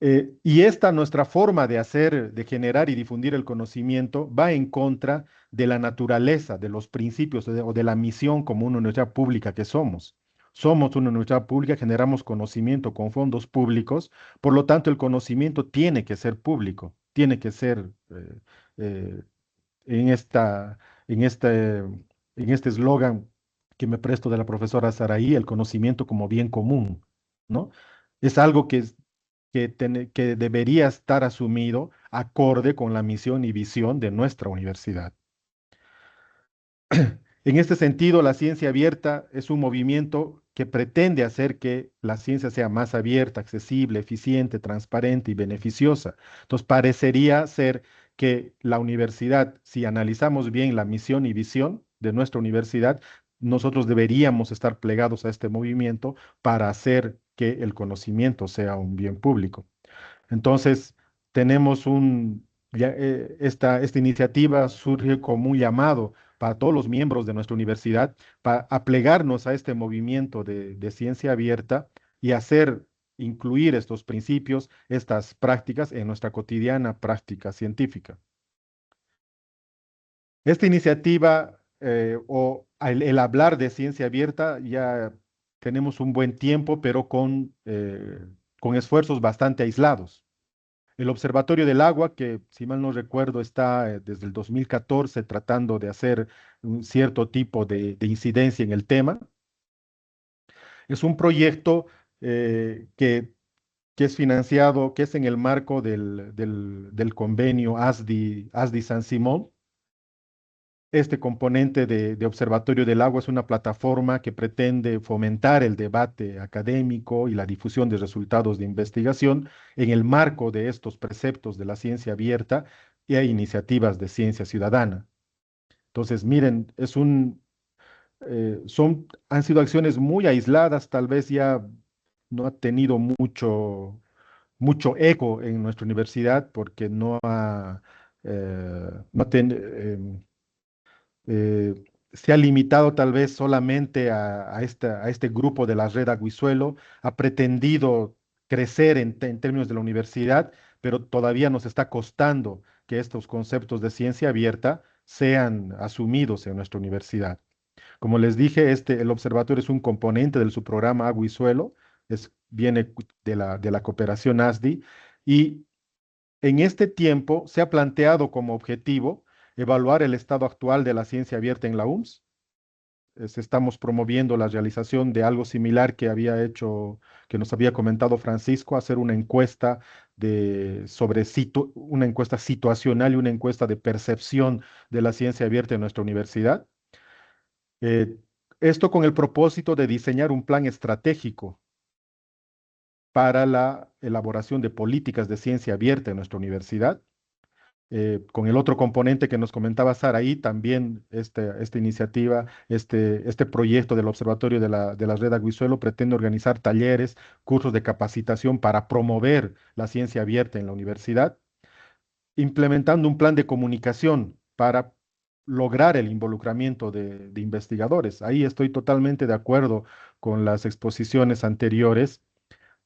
D: Y esta nuestra forma de hacer, de generar y difundir el conocimiento va en contra de la naturaleza, de los principios o de la misión como una universidad pública que somos. Somos una universidad pública, generamos conocimiento con fondos públicos, por lo tanto el conocimiento tiene que ser público, tiene que ser eh, en esta, en este, en este eslogan que me presto de la profesora Saraí, el conocimiento como bien común, ¿no? Es algo que debería estar asumido acorde con la misión y visión de nuestra universidad. En este sentido, la ciencia abierta es un movimiento que pretende hacer que la ciencia sea más abierta, accesible, eficiente, transparente y beneficiosa. Entonces, parecería ser que la universidad, si analizamos bien la misión y visión de nuestra universidad, nosotros deberíamos estar plegados a este movimiento para hacer que el conocimiento sea un bien público. Entonces, tenemos esta iniciativa surge como un llamado para todos los miembros de nuestra universidad para aplegarnos a este movimiento de ciencia abierta y incluir estos principios, estas prácticas en nuestra cotidiana práctica científica. Esta iniciativa o el hablar de ciencia abierta ya tenemos un buen tiempo, pero con esfuerzos bastante aislados. El Observatorio del Agua, que si mal no recuerdo está desde el 2014 tratando de hacer un cierto tipo de incidencia en el tema, es un proyecto que es financiado, que es en el marco del convenio ASDI-San Simón. Este componente de Observatorio del Agua es una plataforma que pretende fomentar el debate académico y la difusión de resultados de investigación en el marco de estos preceptos de la ciencia abierta y a iniciativas de ciencia ciudadana. Entonces, miren, han sido acciones muy aisladas, tal vez ya no ha tenido mucho eco en nuestra universidad porque no ha eh, se ha limitado tal vez solamente a este grupo de la red Aguisuelo, ha pretendido crecer en términos de la universidad, pero todavía nos está costando que estos conceptos de ciencia abierta sean asumidos en nuestra universidad. Como les dije, el observatorio es un componente del subprograma Agua y Suelo, viene de la cooperación ASDI, y en este tiempo se ha planteado como objetivo evaluar el estado actual de la ciencia abierta en la UMS. Estamos promoviendo la realización de algo similar que nos había comentado Francisco, hacer una encuesta una encuesta situacional y una encuesta de percepción de la ciencia abierta en nuestra universidad. Eh, Esto con el propósito de diseñar un plan estratégico para la elaboración de políticas de ciencia abierta en nuestra universidad. Con el otro componente que nos comentaba Saraí, también esta iniciativa, este proyecto del Observatorio de la Red Aguisuelo pretende organizar talleres, cursos de capacitación para promover la ciencia abierta en la universidad, implementando un plan de comunicación para lograr el involucramiento de investigadores. Ahí estoy totalmente de acuerdo con las exposiciones anteriores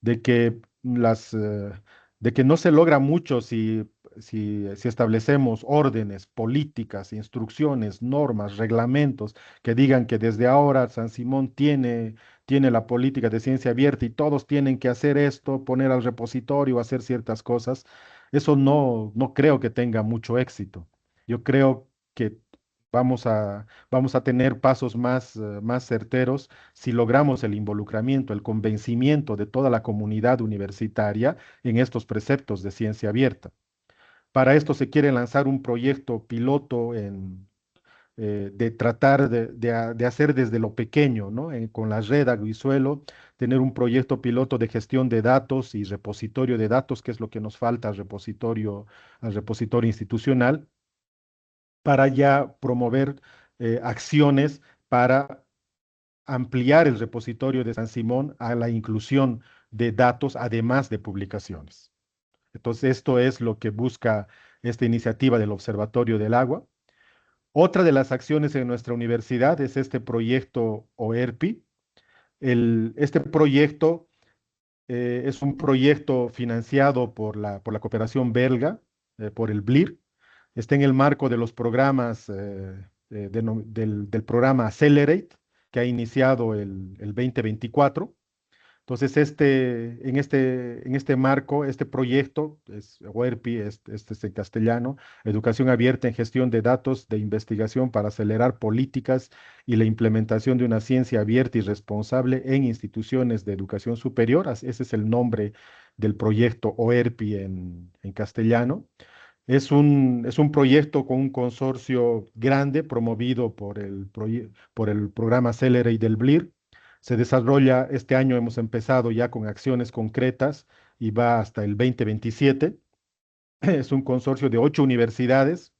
D: de que de que no se logra mucho si establecemos órdenes, políticas, instrucciones, normas, reglamentos que digan que desde ahora San Simón tiene la política de ciencia abierta y todos tienen que hacer esto, poner al repositorio, hacer ciertas cosas. Eso no creo que tenga mucho éxito. Yo creo que vamos a tener pasos más certeros si logramos el involucramiento, el convencimiento de toda la comunidad universitaria en estos preceptos de ciencia abierta. Para esto se quiere lanzar un proyecto piloto de tratar de hacer desde lo pequeño, ¿no? Con la red Aguisuelo, tener un proyecto piloto de gestión de datos y repositorio de datos, que es lo que nos falta al repositorio institucional, para ya promover acciones para ampliar el repositorio de San Simón a la inclusión de datos, además de publicaciones. Entonces, esto es lo que busca esta iniciativa del Observatorio del Agua. Otra de las acciones en nuestra universidad es este proyecto OERPI. Este proyecto es un proyecto financiado por la cooperación belga, por el BLIR. Está en el marco de los programas del programa Accelerate, que ha iniciado el 2024. Entonces, en este marco, este proyecto, OERPI, este es en castellano, Educación Abierta en Gestión de Datos de Investigación para acelerar políticas y la implementación de una ciencia abierta y responsable en instituciones de educación superior. Ese es el nombre del proyecto OERPI en castellano. Es un proyecto con un consorcio grande promovido por el programa Accelerate del BLIR. Se desarrolla, este año hemos empezado ya con acciones concretas y va hasta el 2027. Es un consorcio de 8 universidades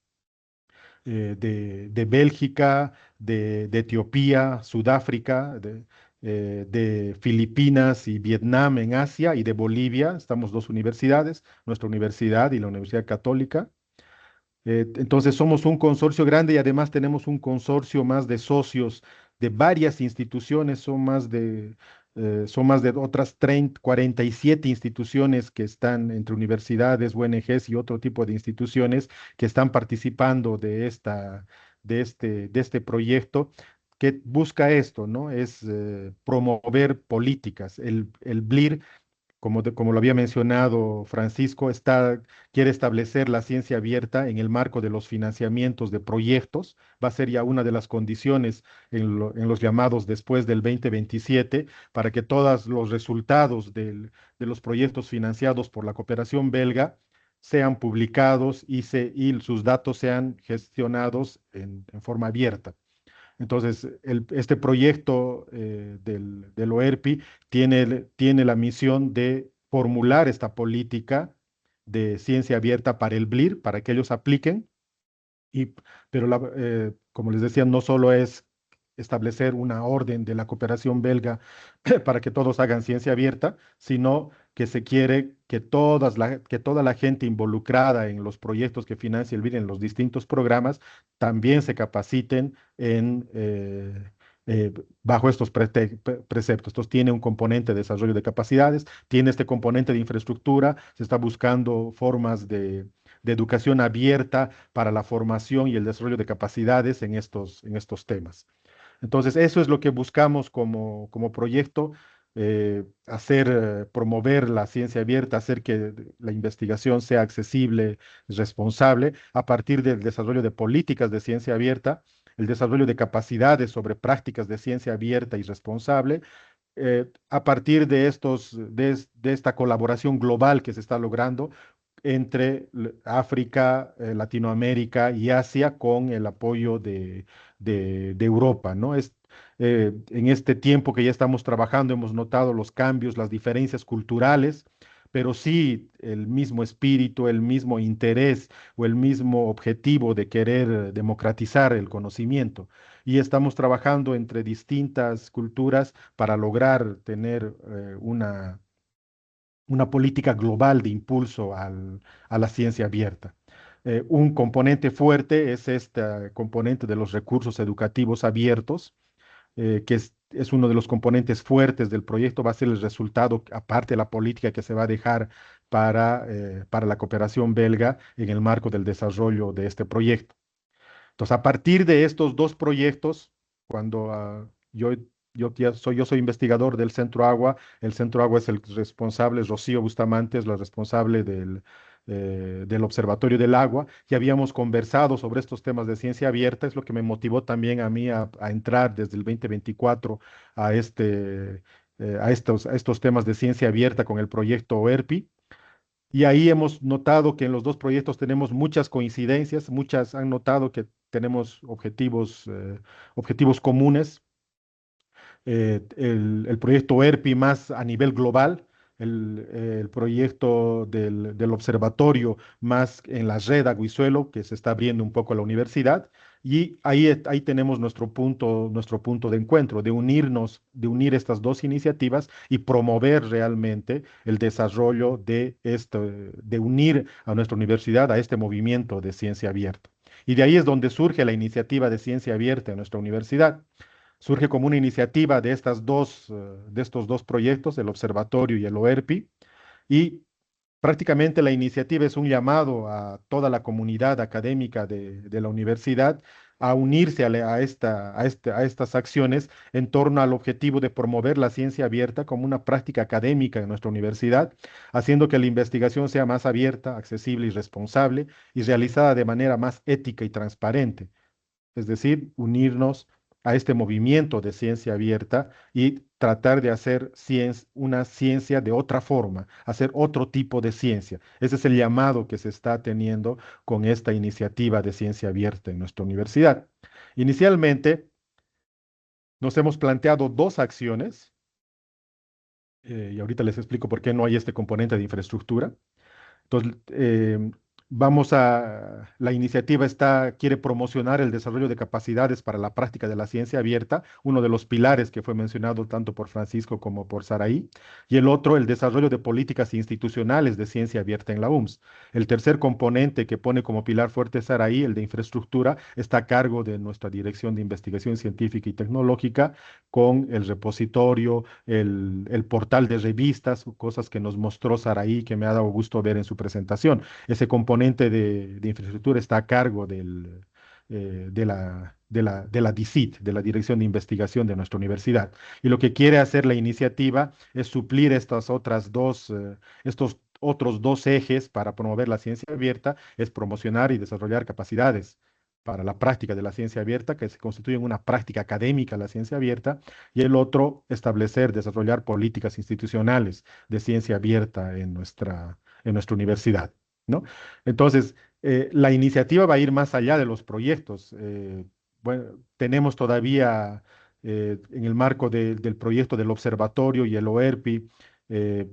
D: de Bélgica, de Etiopía, Sudáfrica, de Filipinas y Vietnam en Asia y de Bolivia. Estamos 2 universidades, nuestra universidad y la Universidad Católica. Entonces somos un consorcio grande y además tenemos un consorcio más de socios de varias instituciones, son más de otras 47 instituciones que están entre universidades, ONGs y otro tipo de instituciones que están participando de este proyecto que busca esto, ¿no? Es promover políticas. El BLIR como lo había mencionado Francisco, quiere establecer la ciencia abierta en el marco de los financiamientos de proyectos. Va a ser ya una de las condiciones en los llamados después del 2027 para que todos los resultados de los proyectos financiados por la cooperación belga sean publicados y sus datos sean gestionados en forma abierta. Entonces, este proyecto del OERPI tiene la misión de formular esta política de ciencia abierta para el BLIR, para que ellos apliquen, y, pero como les decía, no solo es establecer una orden de la cooperación belga para que todos hagan ciencia abierta, sino que se quiere que, que toda la gente involucrada en los proyectos que financia el BID en los distintos programas también se capaciten bajo estos preceptos. Entonces tiene un componente de desarrollo de capacidades, tiene este componente de infraestructura, se está buscando formas de educación abierta para la formación y el desarrollo de capacidades en estos temas. Entonces, eso es lo que buscamos como proyecto, promover la ciencia abierta, hacer que la investigación sea accesible, responsable, a partir del desarrollo de políticas de ciencia abierta, el desarrollo de capacidades sobre prácticas de ciencia abierta y responsable, a partir de de esta colaboración global que se está logrando entre África, Latinoamérica y Asia con el apoyo de Europa, ¿no? En este tiempo que ya estamos trabajando hemos notado los cambios, las diferencias culturales, pero sí el mismo espíritu, el mismo interés o el mismo objetivo de querer democratizar el conocimiento. Y estamos trabajando entre distintas culturas para lograr tener una política global de impulso a la ciencia abierta. Un componente fuerte es este componente de los recursos educativos abiertos, que es uno de los componentes fuertes del proyecto, va a ser el resultado, aparte de la política que se va a dejar para la cooperación belga en el marco del desarrollo de este proyecto. Entonces, a partir de estos dos proyectos, cuando yo soy investigador del Centro Agua, el Centro Agua es el responsable, Rocío Bustamante es la responsable del Observatorio del Agua, y habíamos conversado sobre estos temas de ciencia abierta, es lo que me motivó también a mí a entrar desde el 2024 a estos temas de ciencia abierta con el proyecto OERPI. Y ahí hemos notado que en los dos proyectos tenemos muchas coincidencias, muchas han notado que tenemos objetivos comunes. El proyecto ERPI más a nivel global, el proyecto del observatorio más en la red Aguisuelo, que se está abriendo un poco a la universidad, y ahí tenemos nuestro punto de encuentro, de unir estas dos iniciativas y promover realmente el desarrollo de esto, de unir a nuestra universidad a este movimiento de ciencia abierta. Y de ahí es donde surge la iniciativa de ciencia abierta en nuestra universidad. Surge como una iniciativa de estos dos proyectos, el observatorio y el OERPI, y prácticamente la iniciativa es un llamado a toda la comunidad académica de la universidad a unirse a estas acciones en torno al objetivo de promover la ciencia abierta como una práctica académica en nuestra universidad, haciendo que la investigación sea más abierta, accesible y responsable y realizada de manera más ética y transparente, es decir, unirnos a este movimiento de ciencia abierta y tratar de hacer una ciencia de otra forma, hacer otro tipo de ciencia. Ese es el llamado que se está teniendo con esta iniciativa de ciencia abierta en nuestra universidad. Inicialmente, nos hemos planteado dos acciones, y ahorita les explico por qué no hay este componente de infraestructura. Entonces, la iniciativa quiere promocionar el desarrollo de capacidades para la práctica de la ciencia abierta, uno de los pilares que fue mencionado tanto por Francisco como por Saraí, y el otro, el desarrollo de políticas institucionales de ciencia abierta en la UMS. El tercer componente que pone como pilar fuerte Saraí, el de infraestructura, está a cargo de nuestra Dirección de Investigación Científica y Tecnológica, con el repositorio, el portal de revistas, cosas que nos mostró Saraí, que me ha dado gusto ver en su presentación. Ese componente de infraestructura está a cargo de la DICIT, de la Dirección de Investigación de nuestra universidad. Y lo que quiere hacer la iniciativa es suplir estos otros dos ejes para promover la ciencia abierta, es promocionar y desarrollar capacidades para la práctica de la ciencia abierta, que se constituye en una práctica académica la ciencia abierta, y el otro, establecer, desarrollar políticas institucionales de ciencia abierta en nuestra universidad, ¿no? Entonces, la iniciativa va a ir más allá de los proyectos. Bueno, tenemos todavía en el marco del proyecto del observatorio y el OERPI,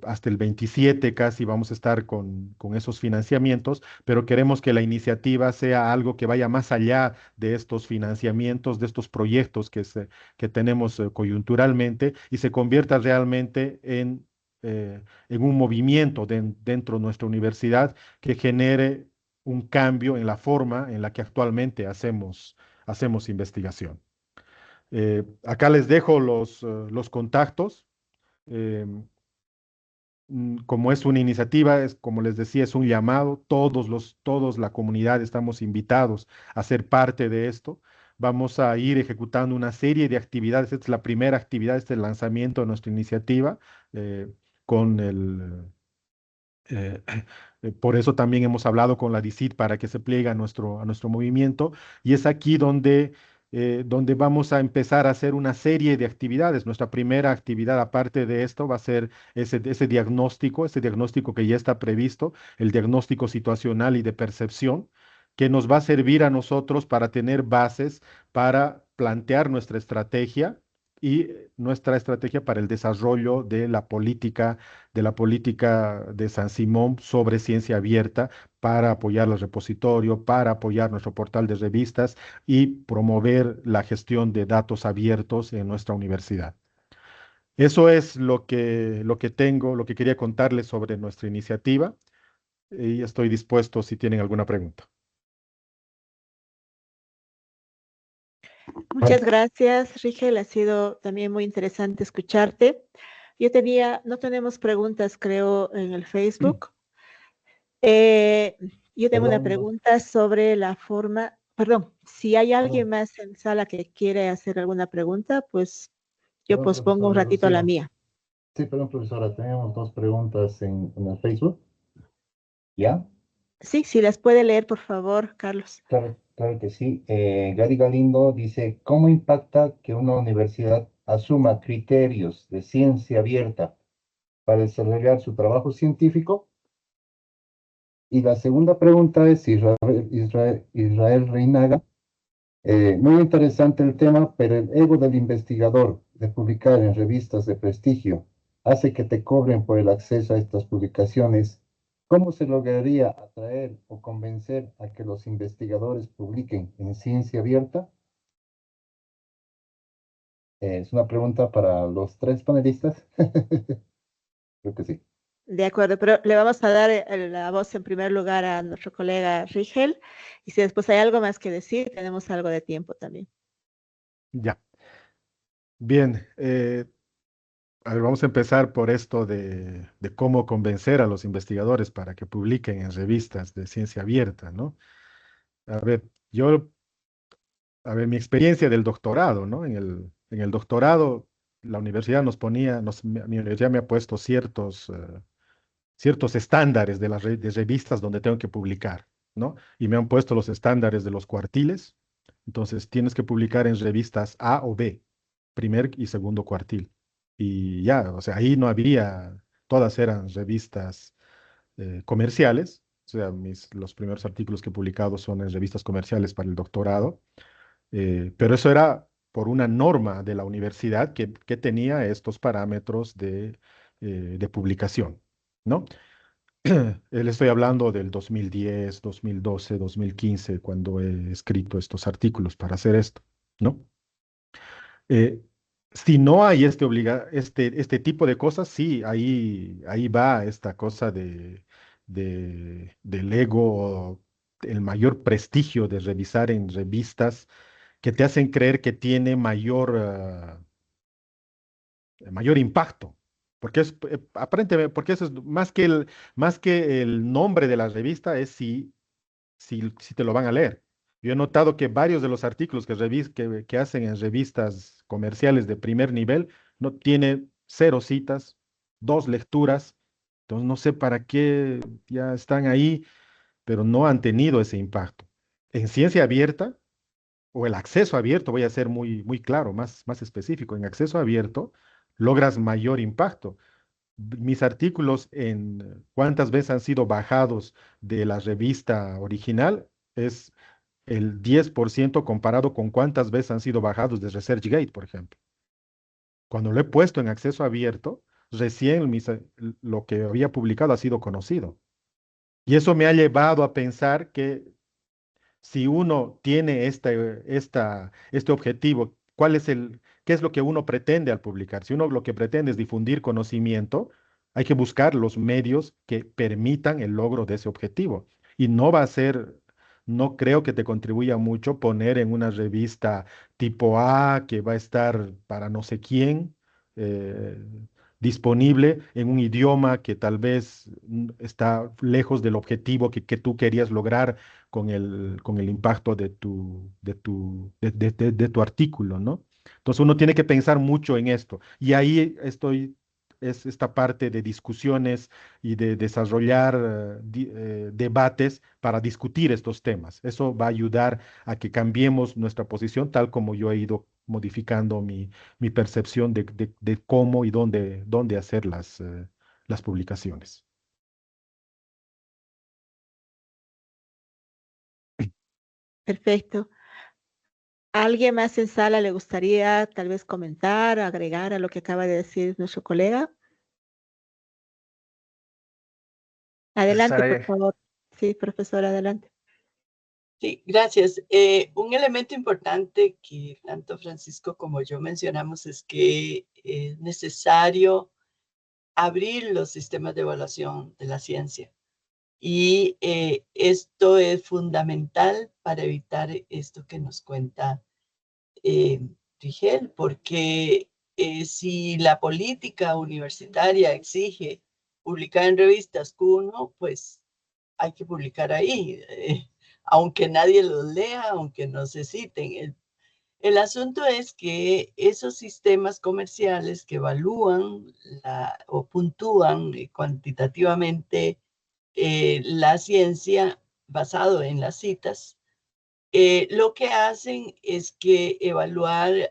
D: hasta el 27 casi vamos a estar con esos financiamientos, pero queremos que la iniciativa sea algo que vaya más allá de estos financiamientos, de estos proyectos que tenemos coyunturalmente y se convierta realmente en un movimiento dentro de nuestra universidad que genere un cambio en la forma en la que actualmente hacemos investigación. Acá les dejo los contactos. eh, Como es una iniciativa, es, como les decía, es un llamado, todos la comunidad estamos invitados a ser parte de esto. Vamos a ir ejecutando una serie de actividades. Esta es la primera actividad, este es el lanzamiento de nuestra iniciativa eh, con eh, por eso también hemos hablado con la DICIT para que se pliegue a nuestro movimiento y es aquí donde vamos a empezar a hacer una serie de actividades. Nuestra primera actividad, aparte de esto, va a ser ese diagnóstico que ya está previsto, el diagnóstico situacional y de percepción, que nos va a servir a nosotros para tener bases para plantear y nuestra estrategia para el desarrollo de la política de San Simón sobre ciencia abierta para apoyar el repositorio, para apoyar nuestro portal de revistas y promover la gestión de datos abiertos en nuestra universidad. Eso es lo que quería contarles sobre nuestra iniciativa y estoy dispuesto si tienen alguna pregunta.
A: Muchas gracias, Rigel. Ha sido también muy interesante escucharte. No tenemos preguntas, creo, en el Facebook. Yo tengo una
E: Perdón,
A: pregunta sobre la forma, perdón, si hay alguien
E: perdón,
A: más en sala que quiere hacer alguna pregunta, pues yo
E: perdón,
A: pospongo un
E: profesora
A: ratito la
E: Rocío.
A: mía.
E: Sí, perdón, profesora, tenemos dos preguntas en el Facebook. ¿Ya?
A: Sí, si las puede leer, por favor, Carlos.
E: Claro, claro que sí. Gary Galindo dice, ¿cómo impacta que una universidad asuma criterios de ciencia abierta para desarrollar su trabajo científico? Y la segunda pregunta es Israel Reinaga. Muy interesante el tema, pero el ego del investigador de publicar en revistas de prestigio hace que te cobren por el acceso a estas publicaciones. ¿Cómo se lograría atraer o convencer a que los investigadores publiquen en ciencia abierta? Es una pregunta para los tres panelistas. Creo que sí.
A: De acuerdo, pero le vamos a dar la voz en primer lugar a nuestro colega Rigel y si después hay algo más que decir, tenemos algo de tiempo también.
D: Ya, bien. A ver, vamos a empezar por esto de cómo convencer a los investigadores para que publiquen en revistas de ciencia abierta, ¿no? A ver, mi experiencia del doctorado, ¿no? En el doctorado, la universidad mi universidad me ha puesto ciertos estándares de revistas donde tengo que publicar, ¿no? Y me han puesto los estándares de los cuartiles. Entonces, tienes que publicar en revistas A o B, primer y segundo cuartil. Y ya, o sea, ahí no había, todas eran revistas comerciales. O sea, los primeros artículos que he publicado son en revistas comerciales para el doctorado. Pero eso era por una norma de la universidad que tenía estos parámetros de publicación, ¿no? Le estoy hablando del 2010, 2012, 2015, cuando he escrito estos artículos para hacer esto, ¿no? Eh, si no hay este tipo de cosas, sí, ahí va esta cosa del ego, el mayor prestigio de revisar en revistas que te hacen creer que tiene mayor impacto. Porque aparentemente, porque eso es más que el nombre de la revista, es si te lo van a leer. Yo he notado que varios de los artículos que hacen en revistas comerciales de primer nivel no tiene 0 citas, 2 lecturas. Entonces no sé para qué ya están ahí, pero no han tenido ese impacto. En ciencia abierta o el acceso abierto, voy a ser muy, muy claro, más específico, en acceso abierto logras mayor impacto. Mis artículos en cuántas veces han sido bajados de la revista original es el 10% comparado con cuántas veces han sido bajados de ResearchGate, por ejemplo. Cuando lo he puesto en acceso abierto, recién lo que había publicado ha sido conocido. Y eso me ha llevado a pensar que si uno tiene este objetivo, ¿qué es lo que uno pretende al publicar? Si uno lo que pretende es difundir conocimiento, hay que buscar los medios que permitan el logro de ese objetivo. Y no creo que te contribuya mucho poner en una revista tipo A que va a estar para no sé quién, eh, disponible en un idioma que tal vez está lejos del objetivo que tú querías lograr con el impacto de tu artículo, ¿no? Entonces uno tiene que pensar mucho en esto. Y ahí es esta parte de discusiones y de desarrollar debates para discutir estos temas. Eso va a ayudar a que cambiemos nuestra posición, tal como yo he ido modificando mi percepción de cómo y dónde hacer las publicaciones.
A: Perfecto. ¿Alguien más en sala le gustaría tal vez comentar, agregar a lo que acaba de decir nuestro colega? Adelante, por
B: Estaré-
A: favor. Sí, profesor, adelante.
C: Sí, gracias. Un elemento importante que tanto Francisco como yo mencionamos es que es necesario abrir los sistemas de evaluación de la ciencia. Y esto es fundamental para evitar esto que nos cuenta eh, Rigel, porque si la política universitaria exige publicar en revistas Q1, pues hay que publicar ahí, aunque nadie los lea, aunque no se citen. El asunto es que esos sistemas comerciales que evalúan o puntúan cuantitativamente la ciencia basado en las citas, lo que hacen es que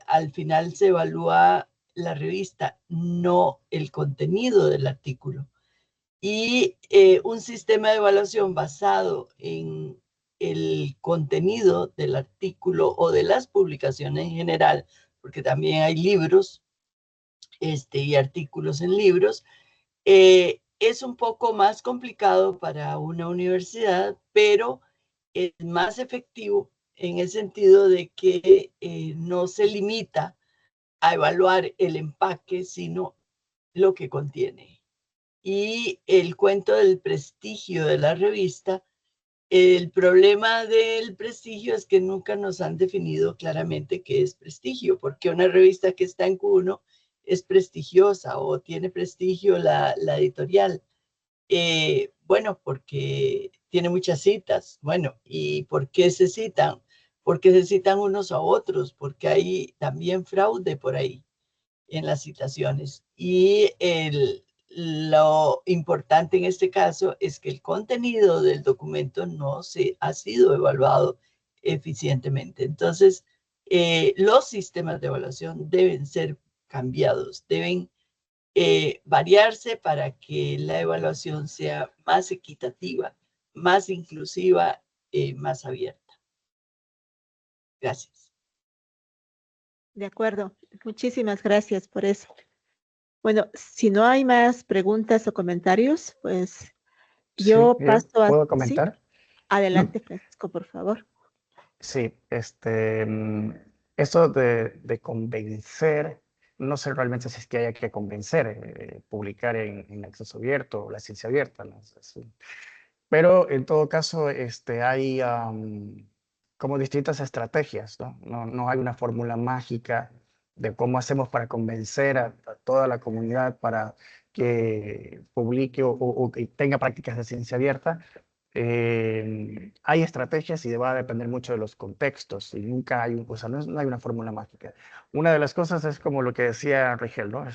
C: al final se evalúa la revista, no el contenido del artículo. Y un sistema de evaluación basado en el contenido del artículo o de las publicaciones en general, porque también hay libros y artículos en libros, es un poco más complicado para una universidad, pero es más efectivo en el sentido de que no se limita a evaluar el empaque, sino lo que contiene. Y el cuento del prestigio de la revista, el problema del prestigio es que nunca nos han definido claramente qué es prestigio, porque una revista que está en Q1 es prestigiosa o tiene prestigio la editorial. Bueno, porque tiene muchas citas. Bueno, ¿y por qué se citan? Porque se citan unos a otros, porque hay también fraude por ahí en las citaciones. Y lo importante en este caso es que el contenido del documento no se ha sido evaluado eficientemente. Entonces, los sistemas de evaluación deben ser cambiados, deben variarse para que la evaluación sea más equitativa, más inclusiva, más abierta. Gracias.
A: De acuerdo. Muchísimas gracias por eso. Bueno, si no hay más preguntas o comentarios, pues
B: Sí,
A: yo paso a...
B: ¿puedo
A: Sí,
B: comentar?
A: adelante, Francisco, por favor.
B: Sí, eso de convencer, no sé realmente si es que haya que convencer, publicar en acceso abierto o la ciencia abierta, ¿no? Pero en todo caso, hay como distintas estrategias, ¿no? No hay una fórmula mágica de cómo hacemos para convencer a toda la comunidad para que publique o que tenga prácticas de ciencia abierta. Hay estrategias y va a depender mucho de los contextos y nunca hay, o sea, no hay una fórmula mágica. Una de las cosas es como lo que decía Rigel, ¿no?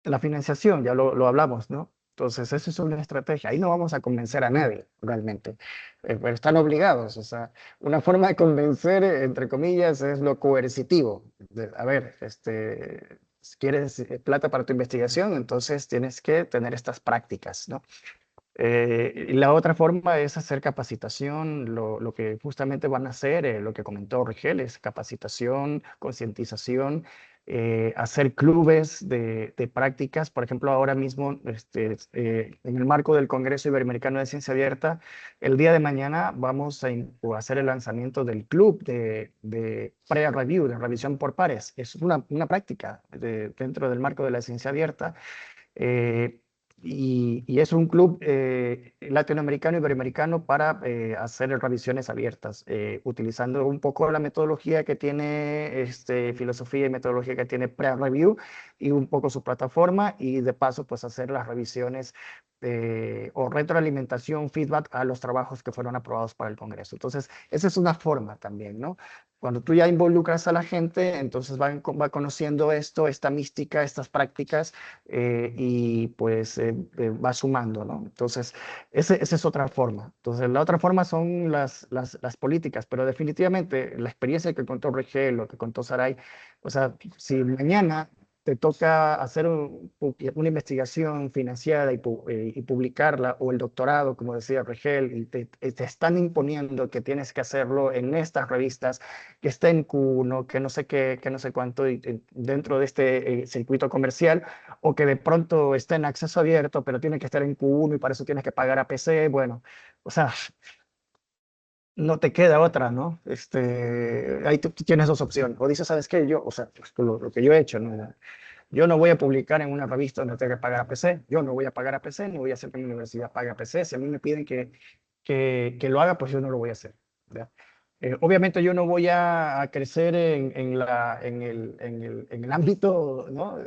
B: La financiación, ya lo hablamos, ¿no? Entonces, eso es una estrategia. Ahí no vamos a convencer a nadie, realmente. Pero están obligados. O sea, una forma de convencer, entre comillas, es lo coercitivo. A ver, si quieres plata para tu investigación, entonces tienes que tener estas prácticas, ¿no? Y la otra forma es hacer capacitación, lo que justamente van a hacer, lo que comentó Rigel, es capacitación, concientización hacer clubes de prácticas. Por ejemplo, ahora mismo, en el marco del Congreso Iberoamericano de Ciencia Abierta, el día de mañana vamos a hacer el lanzamiento del club de pre-review, de revisión por pares. Es una práctica dentro del marco de la ciencia abierta. eh, y es un club latinoamericano, iberoamericano para hacer revisiones abiertas, utilizando un poco la metodología que tiene, filosofía y metodología que tiene Pre-Review y un poco su plataforma, y de paso pues hacer las revisiones o retroalimentación, feedback a los trabajos que fueron aprobados para el Congreso. Entonces, esa es una forma también, ¿no? Cuando tú ya involucras a la gente, entonces va conociendo esto, esta mística, estas prácticas, y pues va sumando, ¿no? Entonces, esa es otra forma. Entonces, la otra forma son las políticas, pero definitivamente la experiencia que contó Regel, lo que contó Saray, o sea, si mañana te toca hacer una investigación financiada y publicarla, o el doctorado, como decía Regel, y te están imponiendo que tienes que hacerlo en estas revistas, que está en Q1, que no sé qué, que no sé cuánto, dentro de este circuito comercial, o que de pronto está en acceso abierto, pero tiene que estar en Q1 y para eso tienes que pagar a PC, bueno, o sea, no te queda otra, ¿no? Ahí tú tienes dos opciones. O dices, ¿sabes qué? Yo, o sea, pues, lo que yo he hecho, ¿no? Yo no voy a publicar en una revista donde tenga que pagar a PC. Yo no voy a pagar a PC, ni voy a hacer que mi universidad pague a PC. Si a mí me piden que lo haga, pues yo no lo voy a hacer, ¿verdad? Obviamente yo no voy a crecer en el ámbito, ¿no?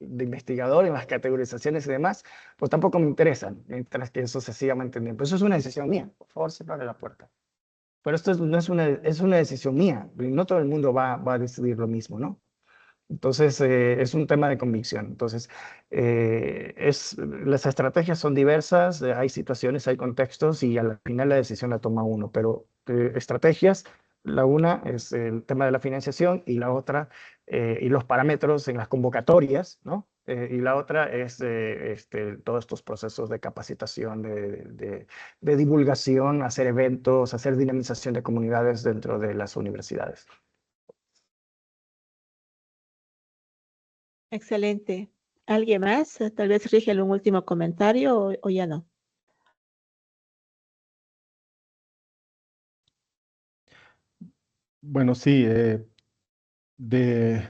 B: De investigador, en las categorizaciones y demás, pues tampoco me interesan, mientras que eso se siga manteniendo. Pues eso es una decisión mía. Por favor, cerrarle la puerta. Pero esto no es una decisión mía. No todo el mundo va a decidir lo mismo, ¿no? Entonces, es un tema de convicción. Entonces, las estrategias son diversas, hay situaciones, hay contextos, y al final la decisión la toma uno. Pero estrategias, la una es el tema de la financiación, y la otra, y los parámetros en las convocatorias, ¿no? Y la otra es todos estos procesos de capacitación, de divulgación, hacer eventos, hacer dinamización de comunidades dentro de las universidades.
A: Excelente. ¿Alguien más? Tal vez Rigel un último comentario o ya no.
D: Bueno, sí, de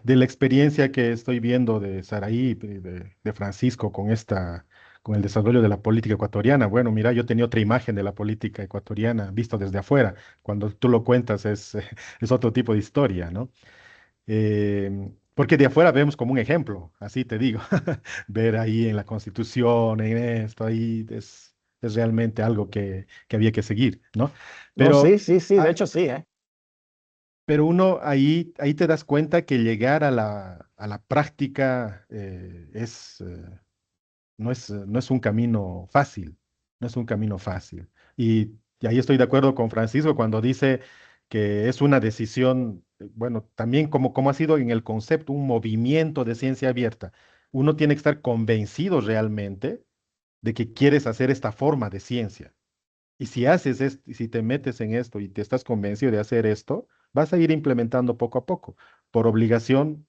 D: la experiencia que estoy viendo de Saraí, de Francisco con el desarrollo de la política ecuatoriana. Bueno, mira, yo tenía otra imagen de la política ecuatoriana visto desde afuera. Cuando tú lo cuentas es otro tipo de historia, ¿no? Porque de afuera vemos como un ejemplo, así te digo. Ver ahí en la Constitución, en esto, ahí es realmente algo que había que seguir, ¿no?
B: No, sí,
D: Pero
B: sí, sí, de
D: ah,
B: hecho sí, ¿eh?
D: pero uno ahí te das cuenta que llegar a la práctica no es un camino fácil, no es un camino fácil. Y ahí estoy de acuerdo con Francisco cuando dice que es una decisión, bueno, también como ha sido en el concepto, un movimiento de ciencia abierta. Uno tiene que estar convencido realmente de que quieres hacer esta forma de ciencia. Y si haces esto, y si te metes en esto y te estás convencido de hacer esto, vas a ir implementando poco a poco. Por obligación,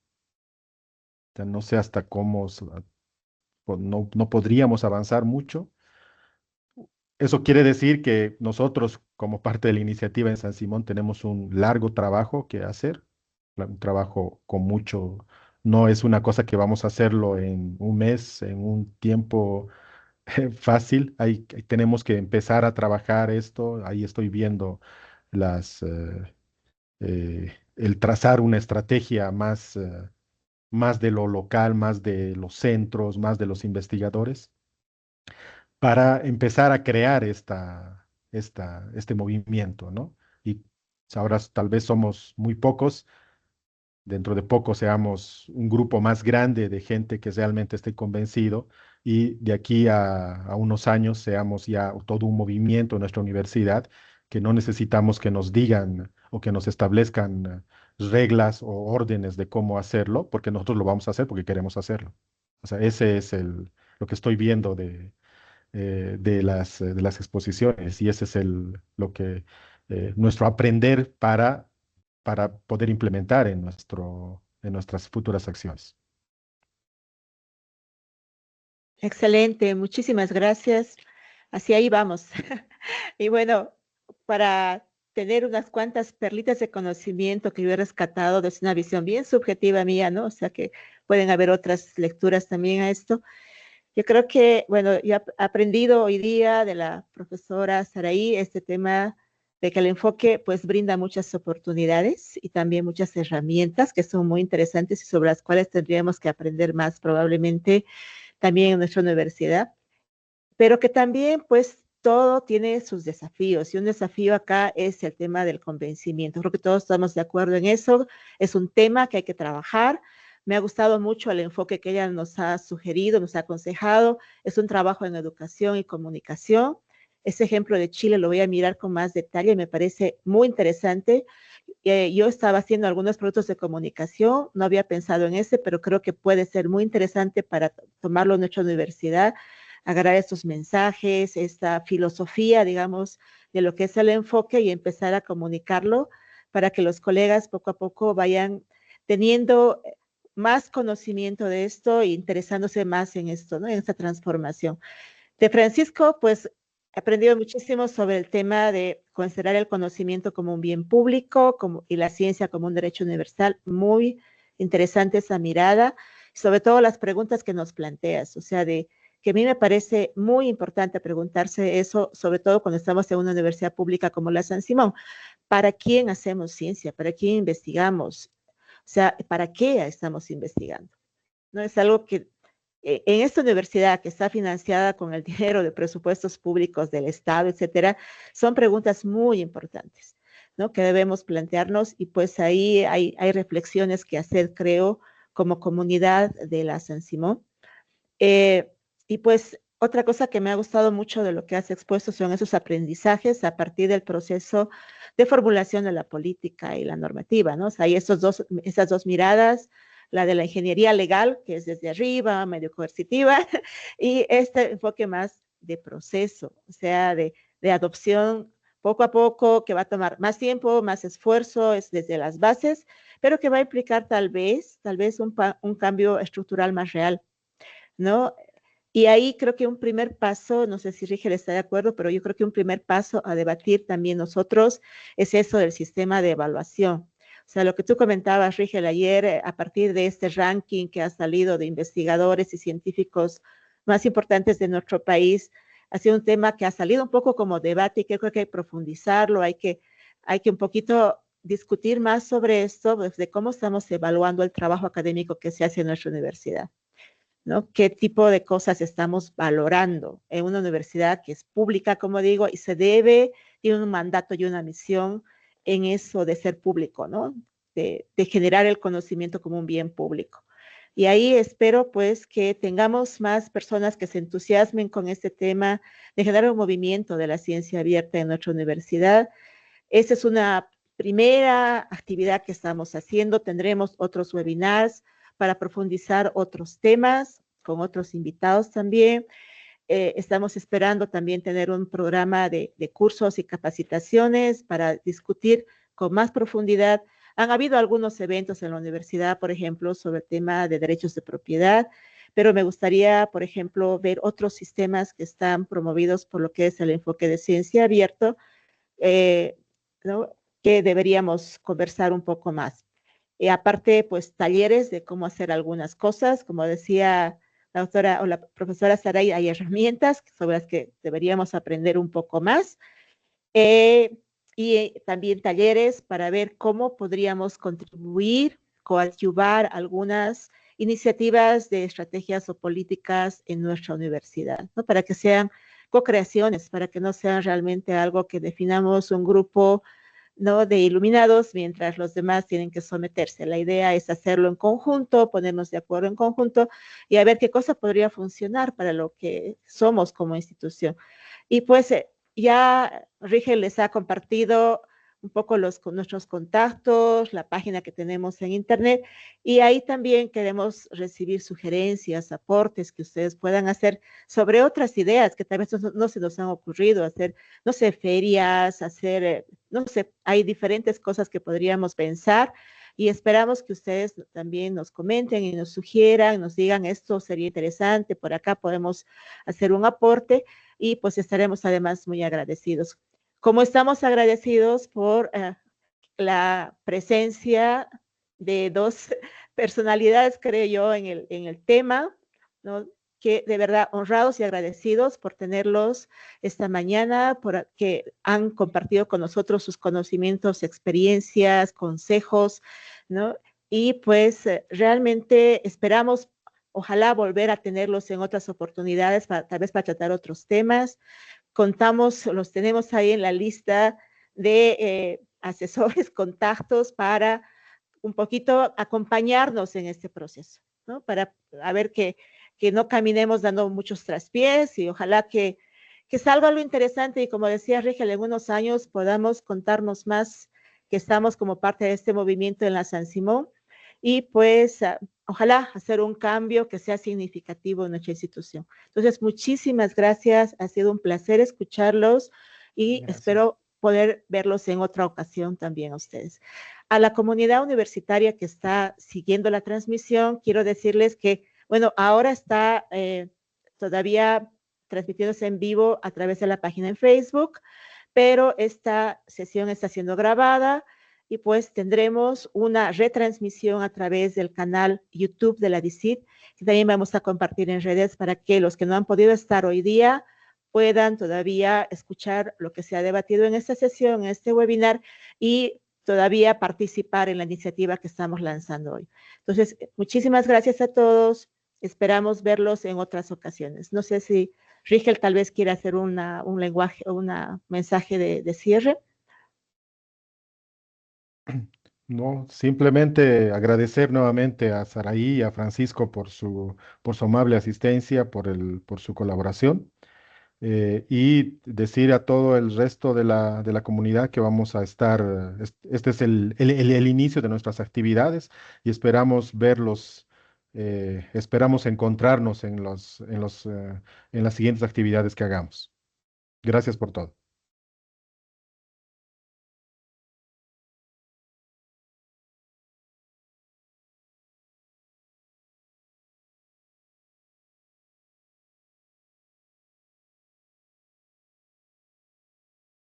D: ya no sé hasta cómo, no podríamos avanzar mucho. Eso quiere decir que nosotros, como parte de la iniciativa en San Simón, tenemos un largo trabajo que hacer, un trabajo con mucho, no es una cosa que vamos a hacerlo en un mes, en un tiempo fácil. Ahí tenemos que empezar a trabajar esto. Ahí estoy viendo el trazar una estrategia más de lo local, más de los centros, más de los investigadores, para empezar a crear este movimiento, ¿no? Y ahora tal vez somos muy pocos, dentro de poco seamos un grupo más grande de gente que realmente esté convencido, y de aquí a unos años seamos ya todo un movimiento en nuestra universidad, que no necesitamos que nos digan o que nos establezcan reglas o órdenes de cómo hacerlo, porque nosotros lo vamos a hacer porque queremos hacerlo. O sea, ese es lo que estoy viendo de las exposiciones, y ese es lo que nuestro aprender para para poder implementar en nuestras futuras acciones.
A: Excelente, muchísimas gracias. Así ahí vamos. Y bueno, para tener unas cuantas perlitas de conocimiento que yo he rescatado desde una visión bien subjetiva mía, ¿no? O sea que pueden haber otras lecturas también a esto. Yo creo que, bueno, yo he aprendido hoy día de la profesora Saraí este tema de que el enfoque pues brinda muchas oportunidades y también muchas herramientas que son muy interesantes y sobre las cuales tendríamos que aprender más probablemente también en nuestra universidad, pero que también pues todo tiene sus desafíos y un desafío acá es el tema del convencimiento. Creo que todos estamos de acuerdo en eso, es un tema que hay que trabajar. Me ha gustado mucho el enfoque que ella nos ha sugerido, nos ha aconsejado. Es un trabajo en educación y comunicación. Ese ejemplo de Chile lo voy a mirar con más detalle, me parece muy interesante. Yo estaba haciendo algunos productos de comunicación, no había pensado en ese, pero creo que puede ser muy interesante para tomarlo en nuestra universidad, agarrar estos mensajes, esta filosofía, digamos, de lo que es el enfoque y empezar a comunicarlo para que los colegas poco a poco vayan teniendo más conocimiento de esto e interesándose más en esto, ¿no? En esta transformación. De Francisco, pues he aprendido muchísimo sobre el tema de considerar el conocimiento como un bien público y la ciencia como un derecho universal. Muy interesante esa mirada, sobre todo las preguntas que nos planteas, o sea, de que a mí me parece muy importante preguntarse eso, sobre todo cuando estamos en una universidad pública como la San Simón. ¿Para quién hacemos ciencia? ¿Para quién investigamos? O sea, ¿para qué estamos investigando? ¿No? Es algo que en esta universidad que está financiada con el dinero de presupuestos públicos del Estado, etcétera, son preguntas muy importantes, ¿no? Que debemos plantearnos y pues ahí hay reflexiones que hacer, creo, como comunidad de la San Simón. Y pues otra cosa que me ha gustado mucho de lo que has expuesto son esos aprendizajes a partir del proceso de formulación de la política y la normativa, ¿no? O sea, hay esas dos miradas, la de la ingeniería legal, que es desde arriba, medio coercitiva, y este enfoque más de proceso, o sea, de adopción poco a poco, que va a tomar más tiempo, más esfuerzo, es desde las bases, pero que va a implicar tal vez un cambio estructural más real, ¿no? Y ahí creo que un primer paso, no sé si Rigel está de acuerdo, pero yo creo que un primer paso a debatir también nosotros es eso del sistema de evaluación. O sea, lo que tú comentabas, Rigel, ayer, a partir de este ranking que ha salido de investigadores y científicos más importantes de nuestro país, ha sido un tema que ha salido un poco como debate y que creo que hay que profundizarlo, hay que un poquito discutir más sobre esto, pues, de cómo estamos evaluando el trabajo académico que se hace en nuestra universidad, ¿no? ¿Qué tipo de cosas estamos valorando en una universidad que es pública, como digo, y tiene un mandato y una misión en eso de ser público, ¿no? De generar el conocimiento como un bien público. Y ahí espero pues que tengamos más personas que se entusiasmen con este tema de generar un movimiento de la ciencia abierta en nuestra universidad. Esa es una primera actividad que estamos haciendo. Tendremos otros webinars para profundizar otros temas con otros invitados también. Estamos esperando también tener un programa de cursos y capacitaciones para discutir con más profundidad. Han habido algunos eventos en la universidad, por ejemplo, sobre el tema de derechos de propiedad, pero me gustaría, por ejemplo, ver otros sistemas que están promovidos por lo que es el enfoque de ciencia abierto, ¿no? Que deberíamos conversar un poco más. Aparte, pues talleres de cómo hacer algunas cosas, como decía la doctora o la profesora Saray, hay herramientas sobre las que deberíamos aprender un poco más. Y también talleres para ver cómo podríamos contribuir, coadyuvar algunas iniciativas de estrategias o políticas en nuestra universidad, ¿no? Para que sean co-creaciones, para que no sean realmente algo que definamos un grupo, ¿no? De iluminados, mientras los demás tienen que someterse. La idea es hacerlo en conjunto, ponernos de acuerdo en conjunto y a ver qué cosa podría funcionar para lo que somos como institución. Y pues ya Rigel les ha compartido un poco nuestros contactos, la página que tenemos en internet, y ahí también queremos recibir sugerencias, aportes que ustedes puedan hacer sobre otras ideas que tal vez no se nos han ocurrido, hacer, no sé, ferias, hacer, no sé, hay diferentes cosas que podríamos pensar y esperamos que ustedes también nos comenten y nos sugieran, nos digan esto sería interesante, por acá podemos hacer un aporte y pues estaremos además muy agradecidos. Como estamos agradecidos por la presencia de dos personalidades, creo yo, en el tema, ¿no? Que de verdad honrados y agradecidos por tenerlos esta mañana, por que han compartido con nosotros sus conocimientos, experiencias, consejos, ¿no? Y pues realmente esperamos, ojalá volver a tenerlos en otras oportunidades, tal vez para tratar otros temas. Los tenemos ahí en la lista de asesores, contactos para un poquito acompañarnos en este proceso, ¿no? Para a ver que no caminemos dando muchos traspiés y ojalá que salga algo interesante y como decía Rigel, en unos años podamos contarnos más que estamos como parte de este movimiento en la San Simón y pues ojalá hacer un cambio que sea significativo en nuestra institución. Entonces, muchísimas gracias, ha sido un placer escucharlos y espero poder verlos en otra ocasión también a ustedes. A la comunidad universitaria que está siguiendo la transmisión, quiero decirles que, bueno, ahora está todavía transmitiéndose en vivo a través de la página en Facebook, pero esta sesión está siendo grabada y pues tendremos una retransmisión a través del canal YouTube de la DICIT, que también vamos a compartir en redes para que los que no han podido estar hoy día puedan todavía escuchar lo que se ha debatido en esta sesión, en este webinar y todavía participar en la iniciativa que estamos lanzando hoy. Entonces, muchísimas gracias a todos. Esperamos verlos en otras ocasiones. No sé si Rigel tal vez quiere hacer un lenguaje o un mensaje de cierre.
D: No, simplemente agradecer nuevamente a Saraí y a Francisco por su amable asistencia, por su colaboración. Y decir a todo el resto de la comunidad que vamos a estar, este es el inicio de nuestras actividades y esperamos verlos, esperamos encontrarnos en en las siguientes actividades que hagamos. Gracias por todo.